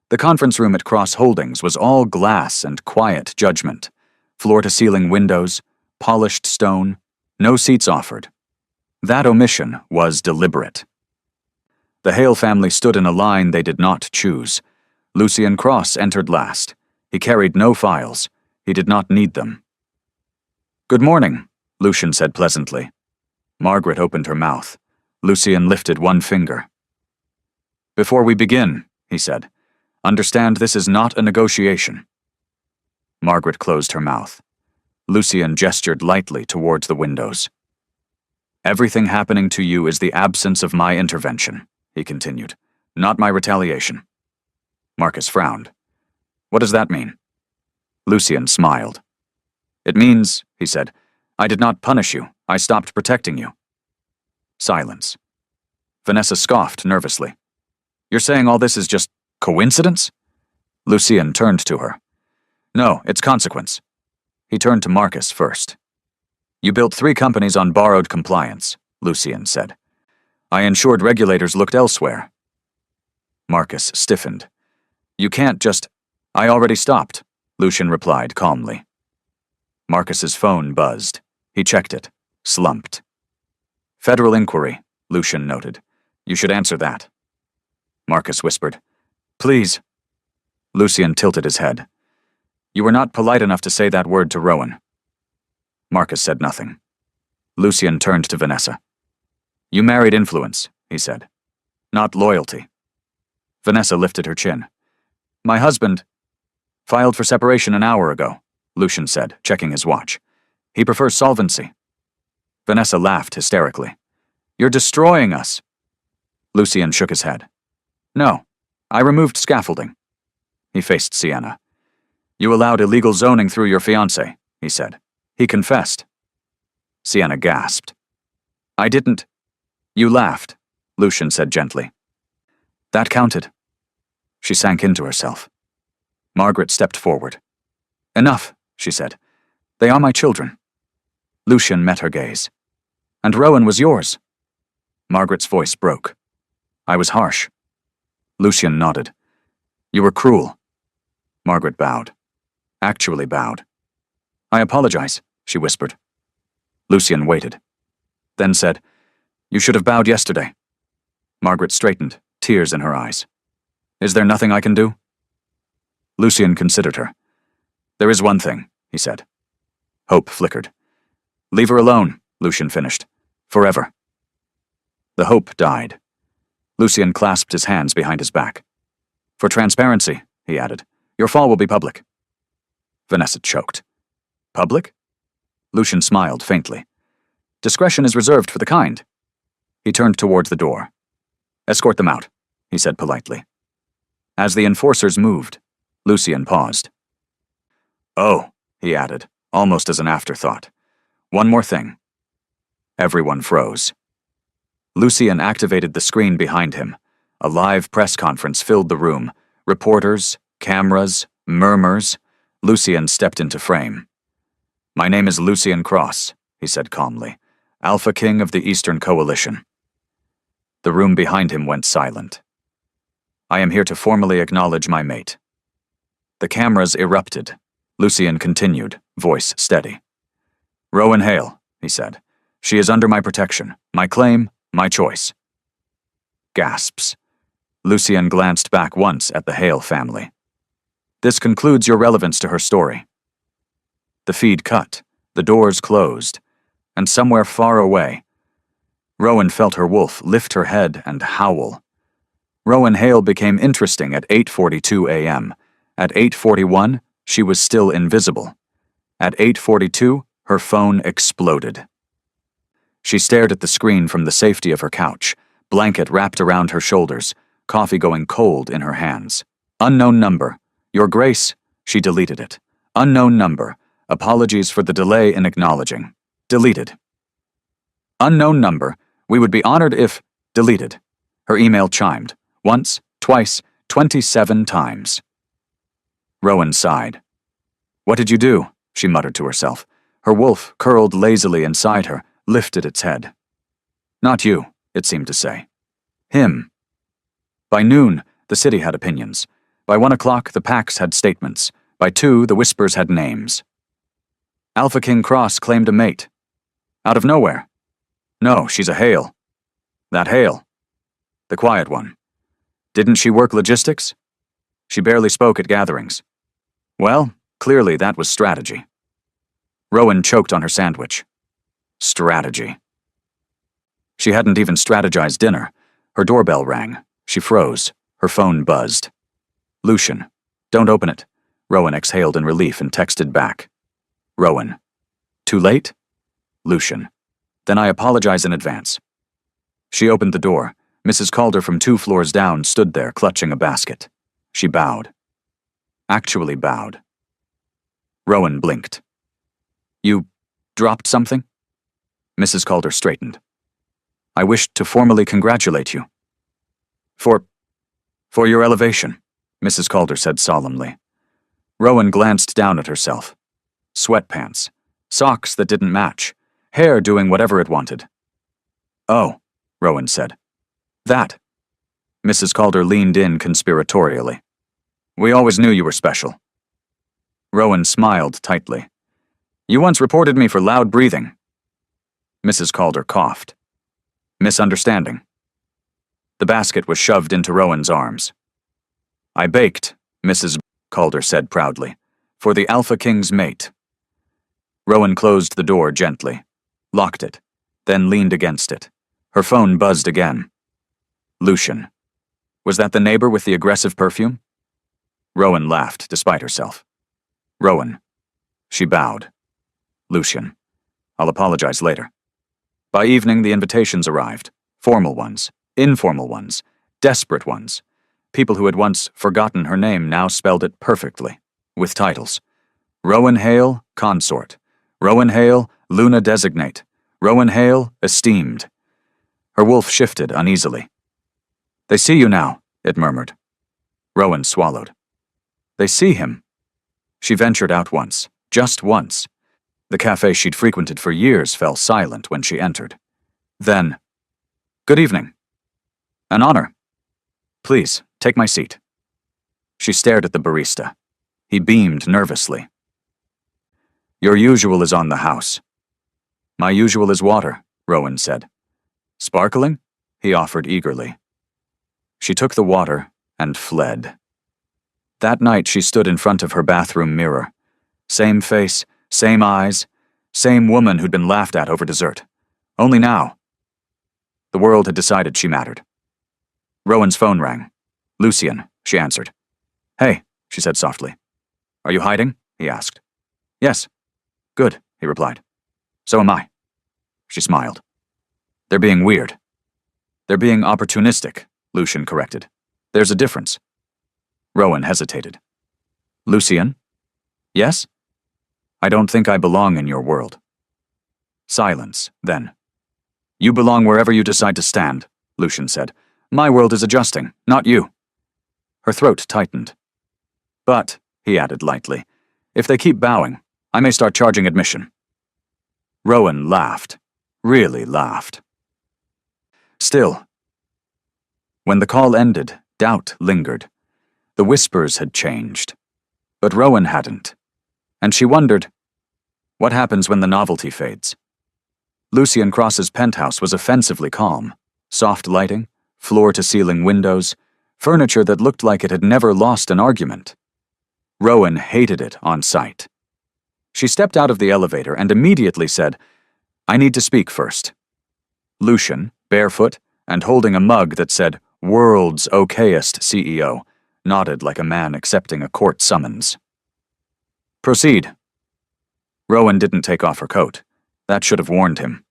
The conference room at Cross Holdings was all glass and quiet judgment. Floor-to-ceiling windows, polished stone, no seats offered. That omission was deliberate. The Hale family stood in a line they did not choose. Lucian Cross entered last. He carried no files. He did not need them. "Good morning," Lucian said pleasantly. Margaret opened her mouth. Lucian lifted one finger. "Before we begin," he said, "understand this is not a negotiation." Margaret closed her mouth. Lucian gestured lightly towards the windows. "Everything happening to you is the absence of my intervention," he continued, "not my retaliation." Marcus frowned. "What does that mean?" Lucian smiled. "It means," he said, "I did not punish you. I stopped protecting you." Silence. Vanessa scoffed nervously. "You're saying all this is just coincidence?" Lucian turned to her. "No, it's consequence." He turned to Marcus first. "You built 3 companies on borrowed compliance," Lucian said. "I ensured regulators looked elsewhere." Marcus stiffened. "You can't just—" "I already stopped," Lucian replied calmly. Marcus's phone buzzed. He checked it, slumped. "Federal inquiry," Lucian noted. "You should answer that." Marcus whispered, "Please." Lucian tilted his head. "You were not polite enough to say that word to Rowan." Marcus said nothing. Lucian turned to Vanessa. "You married influence," he said, "not loyalty." Vanessa lifted her chin. "My husband filed for separation an hour ago," Lucian said, checking his watch. "He prefers solvency." Vanessa laughed hysterically. "You're destroying us." Lucian shook his head. "No, I removed scaffolding." He faced Sienna. "You allowed illegal zoning through your fiancé," he said. "He confessed." Sienna gasped. "I didn't—" "You laughed," Lucian said gently. "That counted." She sank into herself. Margaret stepped forward. "Enough," she said. "They are my children." Lucian met her gaze. "And Rowan was yours." Margaret's voice broke. "I was harsh." Lucian nodded. "You were cruel." Margaret bowed. Actually bowed. "I apologize," she whispered. Lucian waited. Then said, "You should have bowed yesterday." Margaret straightened, tears in her eyes. "Is there nothing I can do?" Lucian considered her. "There is one thing," he said. Hope flickered. Leave her alone, Lucian finished. Forever. The hope died. Lucian clasped his hands behind his back. For transparency, he added, your fall will be public. Vanessa choked. Public? Lucian smiled faintly. Discretion is reserved for the kind. He turned toward the door. Escort them out, he said politely. As the enforcers moved, Lucian paused. Oh, he added, almost as an afterthought. One more thing. Everyone froze. Lucian activated the screen behind him. A live press conference filled the room. Reporters, cameras, murmurs. Lucian stepped into frame. My name is Lucian Cross, he said calmly, Alpha King of the Eastern Coalition. The room behind him went silent. I am here to formally acknowledge my mate. The cameras erupted. Lucian continued, voice steady. Rowan Hale, he said. She is under my protection. My claim, my choice. Gasps. Lucian glanced back once at the Hale family. This concludes your relevance to her story. The feed cut, the doors closed, and somewhere far away, Rowan felt her wolf lift her head and howl. Rowan Hale became interesting at 8:42 a.m. At 8:41, she was still invisible. At 8:42, her phone exploded. She stared at the screen from the safety of her couch, blanket wrapped around her shoulders, coffee going cold in her hands. Unknown number. Your Grace, she deleted it. Unknown number. Apologies for the delay in acknowledging. Deleted. Unknown number. We would be honored if... Deleted. Her email chimed. Once, twice, 27 times. Rowan sighed. What did you do? She muttered to herself. Her wolf, curled lazily inside her, lifted its head. Not you, it seemed to say. Him. By noon, the city had opinions. By 1 o'clock, the packs had statements. By 2, the whispers had names. Alpha King Cross claimed a mate. Out of nowhere. No, she's a Hale. That Hale. The quiet one. Didn't she work logistics? She barely spoke at gatherings. Well, clearly that was strategy. Rowan choked on her sandwich. Strategy. She hadn't even strategized dinner. Her doorbell rang. She froze. Her phone buzzed. Lucian. Don't open it. Rowan exhaled in relief and texted back. Rowan. Too late? Lucian. Then I apologize in advance. She opened the door. Mrs. Calder from 2 floors down stood there clutching a basket. She bowed. Actually bowed. Rowan blinked. You dropped something? Mrs. Calder straightened. I wished to formally congratulate you. For your elevation, Mrs. Calder said solemnly. Rowan glanced down at herself. Sweatpants. Socks that didn't match. Hair doing whatever it wanted. Oh, Rowan said. That. Mrs. Calder leaned in conspiratorially. We always knew you were special. Rowan smiled tightly. You once reported me for loud breathing. Mrs. Calder coughed. Misunderstanding. The basket was shoved into Rowan's arms. I baked, Mrs. Calder said proudly, for the Alpha King's mate. Rowan closed the door gently, locked it, then leaned against it. Her phone buzzed again. Lucian. Was that the neighbor with the aggressive perfume? Rowan laughed, despite herself. Rowan. She bowed. Lucian. I'll apologize later. By evening, the invitations arrived. Formal ones, informal ones, desperate ones. People who had once forgotten her name now spelled it perfectly, with titles. Rowan Hale, Consort. Rowan Hale, Luna Designate. Rowan Hale, Esteemed. Her wolf shifted uneasily. They see you now, it murmured. Rowan swallowed. They see him. She ventured out once, just once. The cafe she'd frequented for years fell silent when she entered. Then, good evening. An honor. Please, take my seat. She stared at the barista. He beamed nervously. Your usual is on the house. My usual is water, Rowan said. Sparkling? He offered eagerly. She took the water and fled. That night she stood in front of her bathroom mirror. Same face, same eyes, Same woman who'd been laughed at over dessert. Only now. The world had decided she mattered. Rowan's phone rang. Lucian, she answered. Hey, she said softly. Are you hiding? He asked. Yes. Good, he replied. So am I. She smiled. They're being weird. They're being opportunistic, Lucian corrected. There's a difference. Rowan hesitated. Lucian? Yes? I don't think I belong in your world. Silence, then. You belong wherever you decide to stand, Lucian said. My world is adjusting, not you. Her throat tightened. But, he added lightly, if they keep bowing, I may start charging admission. Rowan laughed. Really laughed. Still. When the call ended, doubt lingered. The whispers had changed. But Rowan hadn't. And she wondered, what happens when the novelty fades? Lucian Cross's penthouse was offensively calm. Soft lighting, floor-to-ceiling windows, furniture that looked like it had never lost an argument. Rowan hated it on sight. She stepped out of the elevator and immediately said, I need to speak first. Lucian, barefoot, and holding a mug that said, World's Okayest CEO, nodded like a man accepting a court summons. Proceed. Rowan didn't take off her coat. That should have warned him.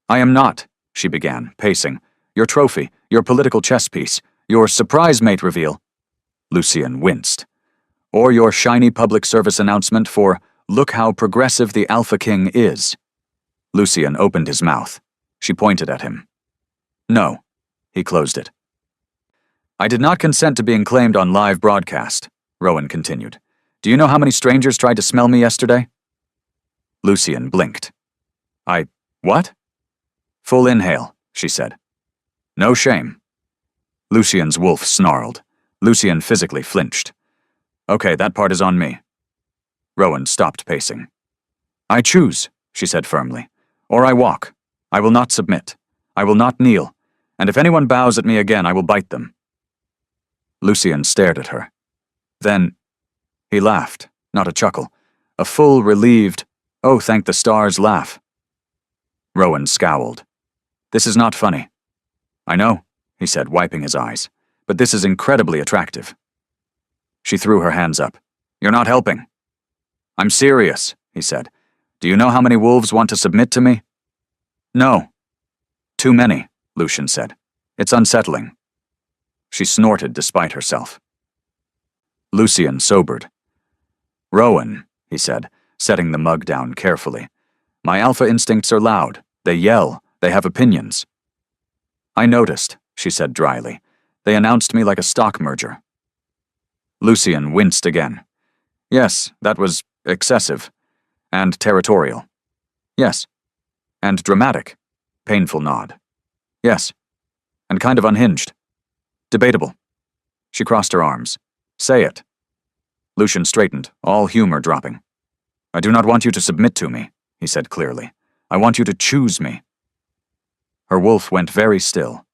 I am not, she began, pacing. Your trophy, your political chess piece, your surprise mate reveal. Lucian winced. Or your shiny public service announcement for, look how progressive the Alpha King is. Lucian opened his mouth. She pointed at him. No. He closed it. I did not consent to being claimed on live broadcast, Rowan continued. Do you know how many strangers tried to smell me yesterday? Lucian blinked. What? Full inhale, she said. No shame. Lucian's wolf snarled. Lucian physically flinched. Okay, that part is on me. Rowan stopped pacing. I choose, she said firmly. Or I walk. I will not submit. I will not kneel. And if anyone bows at me again, I will bite them. Lucian stared at her. Then, he laughed, not a chuckle, a full, relieved, oh, thank the stars laugh. Rowan scowled. This is not funny. I know, he said, wiping his eyes, but this is incredibly attractive. She threw her hands up. You're not helping. I'm serious, he said. Do you know how many wolves want to submit to me? No. Too many, Lucian said. It's unsettling. She snorted despite herself. Lucian sobered. Rowan, he said, setting the mug down carefully. My alpha instincts are loud. They yell. They have opinions. I noticed, she said dryly. They announced me like a stock merger. Lucian winced again. Yes, that was excessive. And territorial. Yes. And dramatic. Painful nod. Yes. And kind of unhinged. Debatable. She crossed her arms. Say it. Lucian straightened, all humor dropping. I do not want you to submit to me, he said clearly. I want you to choose me. Her wolf went very still.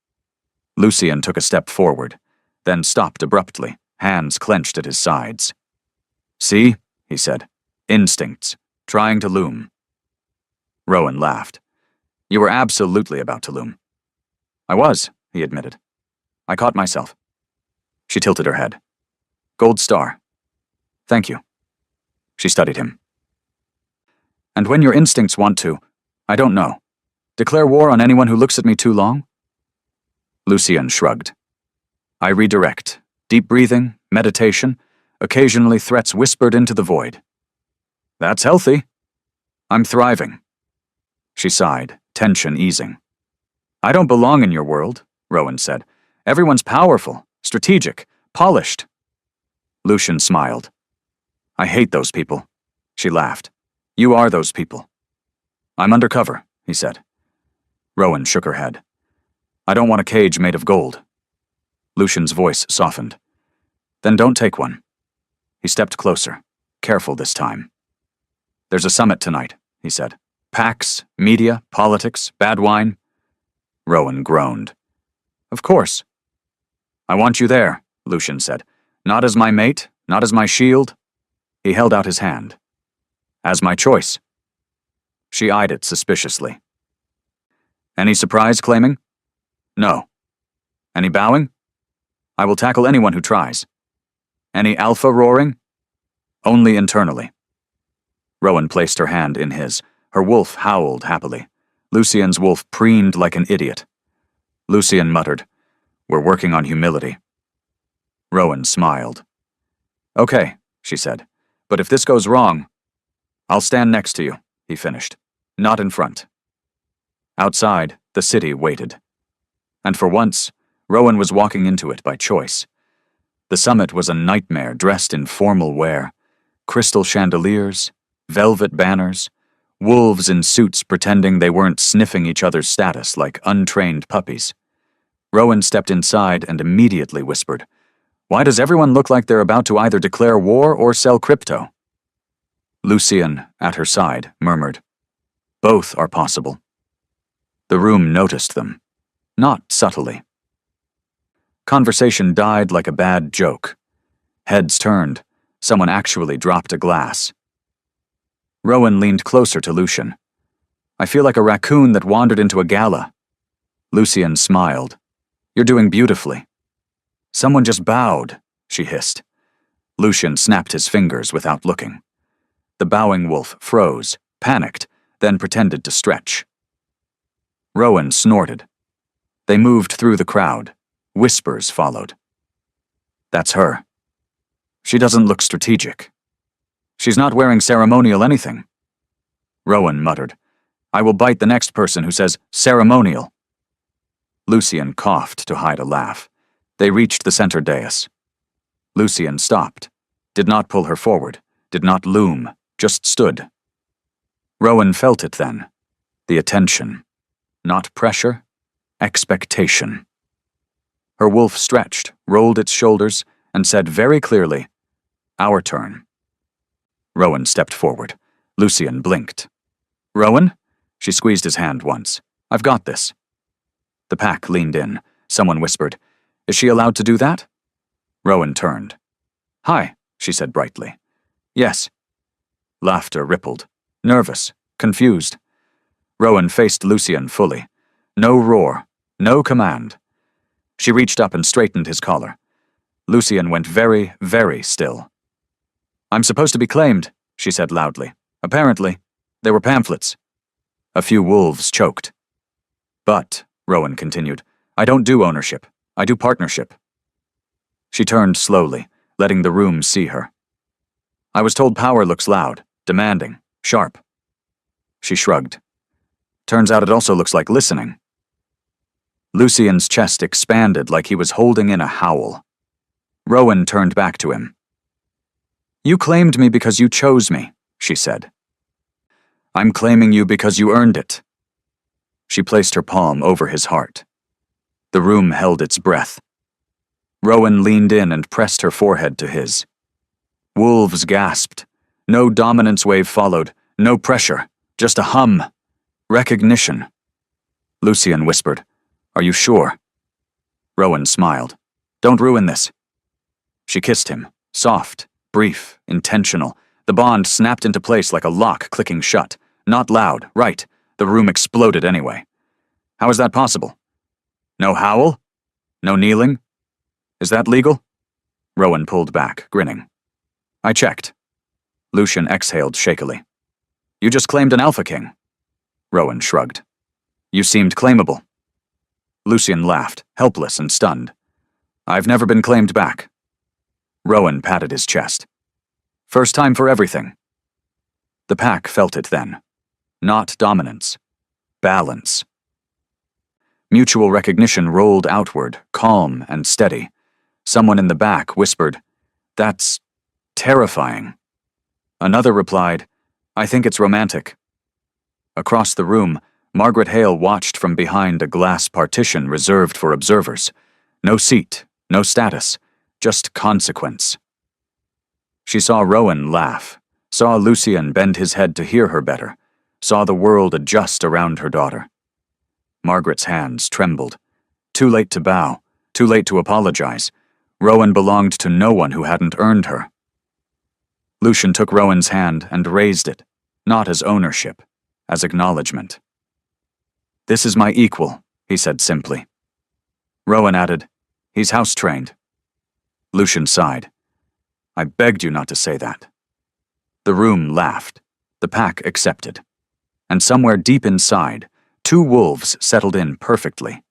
Lucian took a step forward, then stopped abruptly, hands clenched at his sides. See, he said. Instincts, trying to loom. Rowan laughed. You were absolutely about to loom. I was, he admitted. I caught myself. She tilted her head. Gold star. Thank you. She studied him. And when your instincts want to, I don't know, declare war on anyone who looks at me too long? Lucian shrugged. I redirect. Deep breathing, meditation, occasionally threats whispered into the void. That's healthy. I'm thriving. She sighed, tension easing. I don't belong in your world, Rowan said. Everyone's powerful, strategic, polished. Lucian smiled. I hate those people. She laughed. You are those people. I'm undercover, he said. Rowan shook her head. I don't want a cage made of gold. Lucian's voice softened. Then don't take one. He stepped closer, careful this time. There's a summit tonight, he said. PACs, media, politics, bad wine. Rowan groaned. Of course. I want you there, Lucian said. Not as my mate, not as my shield. He held out his hand. As my choice. She eyed it suspiciously. Any surprise claiming? No. Any bowing? I will tackle anyone who tries. Any alpha roaring? Only internally. Rowan placed her hand in his. Her wolf howled happily. Lucien's wolf preened like an idiot. Lucien muttered, "We're working on humility." Rowan smiled. "Okay," she said, "but if this goes wrong, I'll stand next to you," he finished, "not in front." Outside, the city waited. And for once, Rowan was walking into it by choice. The summit was a nightmare dressed in formal wear. Crystal chandeliers, velvet banners, wolves in suits pretending they weren't sniffing each other's status like untrained puppies. Rowan stepped inside and immediately whispered, "Why does everyone look like they're about to either declare war or sell crypto?" Lucien, at her side, murmured, "Both are possible." The room noticed them, not subtly. Conversation died like a bad joke. Heads turned. Someone actually dropped a glass. Rowan leaned closer to Lucien. "I feel like a raccoon that wandered into a gala." Lucien smiled. "You're doing beautifully." "Someone just bowed," she hissed. Lucien snapped his fingers without looking. The bowing wolf froze, panicked, then pretended to stretch. Rowan snorted. They moved through the crowd. Whispers followed. "That's her. She doesn't look strategic. She's not wearing ceremonial anything." Rowan muttered, "I will bite the next person who says ceremonial." Lucien coughed to hide a laugh. They reached the center dais. Lucien stopped, did not pull her forward, did not loom, just stood. Rowan felt it then. The attention. Not pressure, expectation. Her wolf stretched, rolled its shoulders, and said very clearly, "Our turn." Rowan stepped forward. Lucien blinked. "Rowan?" She squeezed his hand once. "I've got this." The pack leaned in. Someone whispered, "Is she allowed to do that?" Rowan turned. "Hi," she said brightly. "Yes." Laughter rippled. Nervous, confused. Rowan faced Lucien fully. No roar, no command. She reached up and straightened his collar. Lucien went very, very still. "I'm supposed to be claimed," she said loudly. "Apparently. There were pamphlets." A few wolves choked. "But," Rowan continued, "I don't do ownership. I do partnership." She turned slowly, letting the room see her. "I was told power looks loud, demanding, sharp." She shrugged. "Turns out it also looks like listening." Lucien's chest expanded like he was holding in a howl. Rowan turned back to him. "You claimed me because you chose me," she said. "I'm claiming you because you earned it." She placed her palm over his heart. The room held its breath. Rowan leaned in and pressed her forehead to his. Wolves gasped. No dominance wave followed, no pressure, just a hum. Recognition. Lucien whispered, "Are you sure?" Rowan smiled. "Don't ruin this." She kissed him, soft, brief, intentional. The bond snapped into place like a lock clicking shut. Not loud, right. The room exploded anyway. "How is that possible? No howl? No kneeling? Is that legal?" Rowan pulled back, grinning. "I checked." Lucien exhaled shakily. "You just claimed an Alpha King." Rowan shrugged. "You seemed claimable." Lucien laughed, helpless and stunned. "I've never been claimed back." Rowan patted his chest. "First time for everything." The pack felt it then. Not dominance. Balance. Mutual recognition rolled outward, calm and steady. Someone in the back whispered, "That's terrifying." Another replied, "I think it's romantic." Across the room, Margaret Hale watched from behind a glass partition reserved for observers. No seat, no status, just consequence. She saw Rowan laugh, saw Lucien bend his head to hear her better, saw the world adjust around her daughter. Margaret's hands trembled. Too late to bow, too late to apologize. Rowan belonged to no one who hadn't earned her. Lucien took Rowan's hand and raised it, not as ownership, as acknowledgement. "This is my equal," he said simply. Rowan added, "He's house-trained." Lucian sighed. "I begged you not to say that." The room laughed. The pack accepted. And somewhere deep inside, 2 wolves settled in perfectly.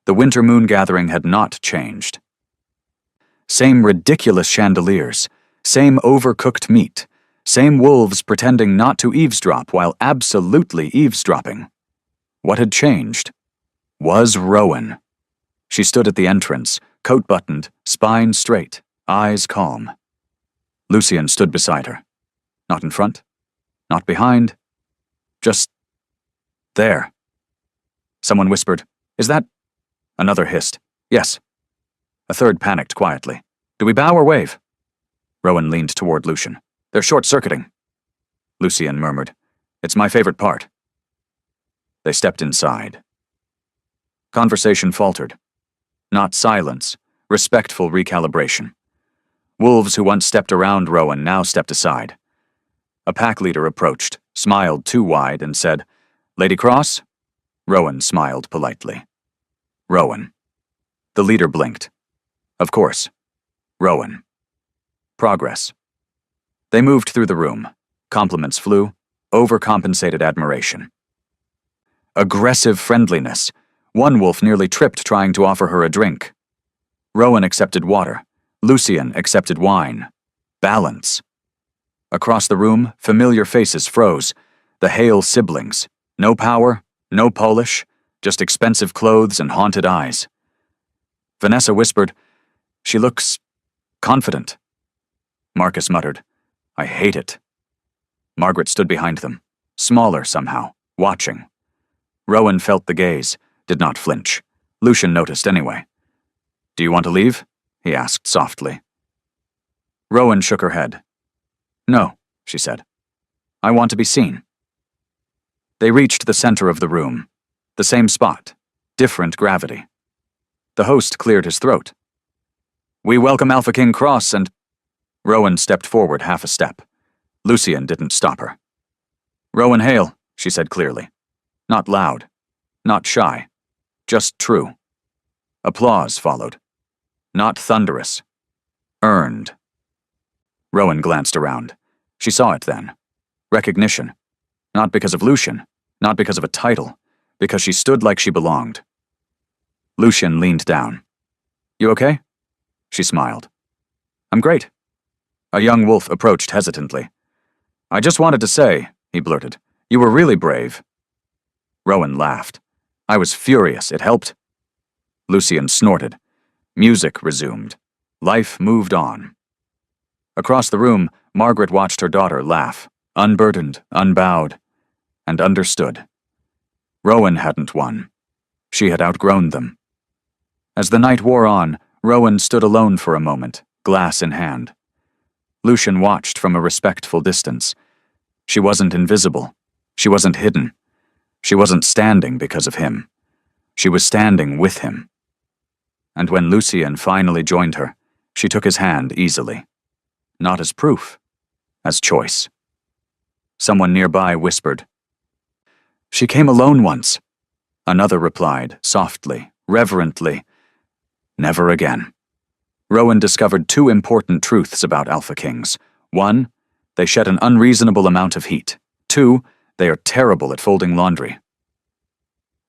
The winter moon gathering had not changed. Same ridiculous chandeliers, same overcooked meat, same wolves pretending not to eavesdrop while absolutely eavesdropping. What had changed was Rowan. She stood at the entrance, coat buttoned, spine straight, eyes calm. Lucian stood beside her. Not in front, not behind, just there. Someone whispered, "Is that—" Another hissed, "Yes." A third panicked quietly. "Do we bow or wave?" Rowan leaned toward Lucian. "They're short-circuiting." Lucian murmured, "It's my favorite part." They stepped inside. Conversation faltered. Not silence, respectful recalibration. Wolves who once stepped around Rowan now stepped aside. A pack leader approached, smiled too wide, and said, "Lady Cross?" Rowan smiled politely. Rowan. The leader blinked. Of course. Rowan. Progress. They moved through the room. Compliments flew, overcompensated admiration. Aggressive friendliness. One wolf nearly tripped trying to offer her a drink. Rowan accepted water. Lucian accepted wine. Balance. Across the room, familiar faces froze. The Hale siblings. No power, no polish, just expensive clothes and haunted eyes. Vanessa whispered, "She looks confident." Marcus muttered, "I hate it." Margaret stood behind them, smaller somehow, watching. Rowan felt the gaze, did not flinch. Lucian noticed anyway. "Do you want to leave?" he asked softly. Rowan shook her head. "No," she said. "I want to be seen." They reached the center of the room. The same spot, different gravity. The host cleared his throat. "We welcome Alpha King Cross and—" Rowan stepped forward half a step. Lucian didn't stop her. "Rowan Hale," she said clearly. Not loud, not shy, just true. Applause followed. Not thunderous. Earned. Rowan glanced around. She saw it then. Recognition. Not because of Lucian, not because of a title, because she stood like she belonged. Lucian leaned down. "You okay?" She smiled. "I'm great." A young wolf approached hesitantly. "I just wanted to say," he blurted, "you were really brave." Rowan laughed. "I was furious. It helped." Lucian snorted. Music resumed. Life moved on. Across the room, Margaret watched her daughter laugh, unburdened, unbowed, and understood. Rowan hadn't won. She had outgrown them. As the night wore on, Rowan stood alone for a moment, glass in hand. Lucian watched from a respectful distance. She wasn't invisible. She wasn't hidden. She wasn't standing because of him. She was standing with him. And when Lucian finally joined her, she took his hand easily. Not as proof, as choice. Someone nearby whispered, "She came alone once." Another replied, softly, reverently, "Never again." Rowan discovered 2 important truths about Alpha Kings. 1, they shed an unreasonable amount of heat. 2, they are terrible at folding laundry.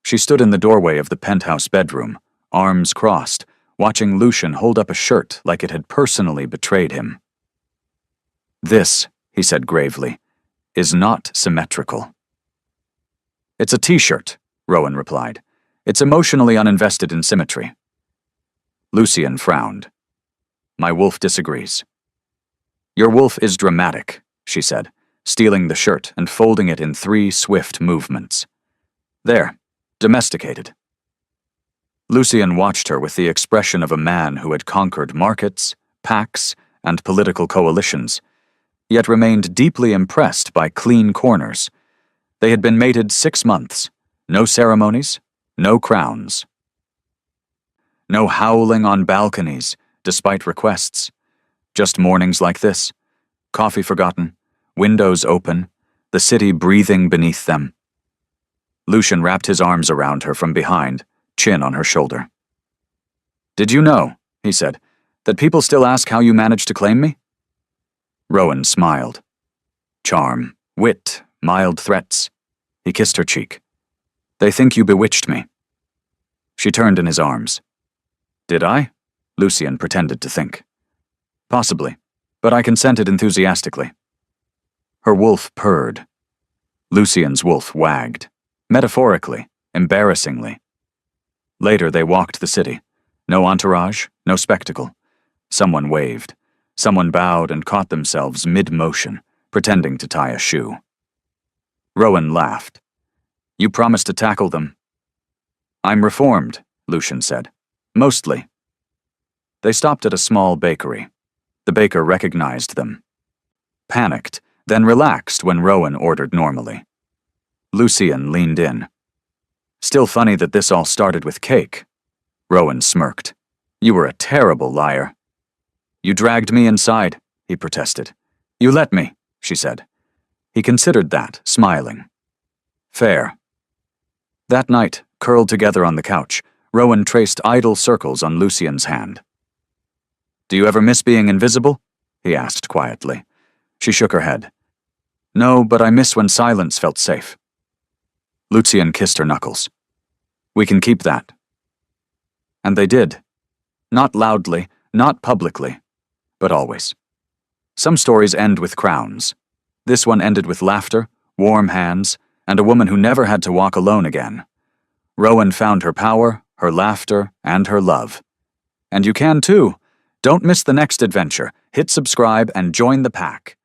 She stood in the doorway of the penthouse bedroom, arms crossed, watching Lucian hold up a shirt like it had personally betrayed him. "This," he said gravely, "is not symmetrical." "It's a t-shirt," Rowan replied. "It's emotionally uninvested in symmetry." Lucian frowned. "My wolf disagrees." "Your wolf is dramatic," she said, stealing the shirt and folding it in 3 swift movements. "There, domesticated." Lucian watched her with the expression of a man who had conquered markets, packs, and political coalitions, yet remained deeply impressed by clean corners. They had been mated 6 months. No ceremonies, no crowns. No howling on balconies, despite requests. Just mornings like this. Coffee forgotten, windows open, the city breathing beneath them. Lucian wrapped his arms around her from behind, chin on her shoulder. "Did you know," he said, "that people still ask how you managed to claim me?" Rowan smiled. "Charm, wit, mild threats." He kissed her cheek. "They think you bewitched me." She turned in his arms. "Did I?" Lucian pretended to think. "Possibly, but I consented enthusiastically." Her wolf purred. Lucian's wolf wagged, metaphorically, embarrassingly. Later they walked the city. No entourage, no spectacle. Someone waved. Someone bowed and caught themselves mid-motion, pretending to tie a shoe. Rowan laughed. "You promised to tackle them." "I'm reformed," Lucian said. "Mostly." They stopped at a small bakery. The baker recognized them. Panicked, then relaxed when Rowan ordered normally. Lucian leaned in. "Still funny that this all started with cake." Rowan smirked. "You were a terrible liar." "You dragged me inside," he protested. "You let me," she said. He considered that, smiling. "Fair." That night, curled together on the couch, Rowan traced idle circles on Lucian's hand. "Do you ever miss being invisible?" he asked quietly. She shook her head. "No, but I miss when silence felt safe." Lucian kissed her knuckles. "We can keep that." And they did. Not loudly, not publicly, but always. Some stories end with crowns. This one ended with laughter, warm hands, and a woman who never had to walk alone again. Rowan found her power, her laughter, and her love. And you can too. Don't miss the next adventure. Hit subscribe and join the pack.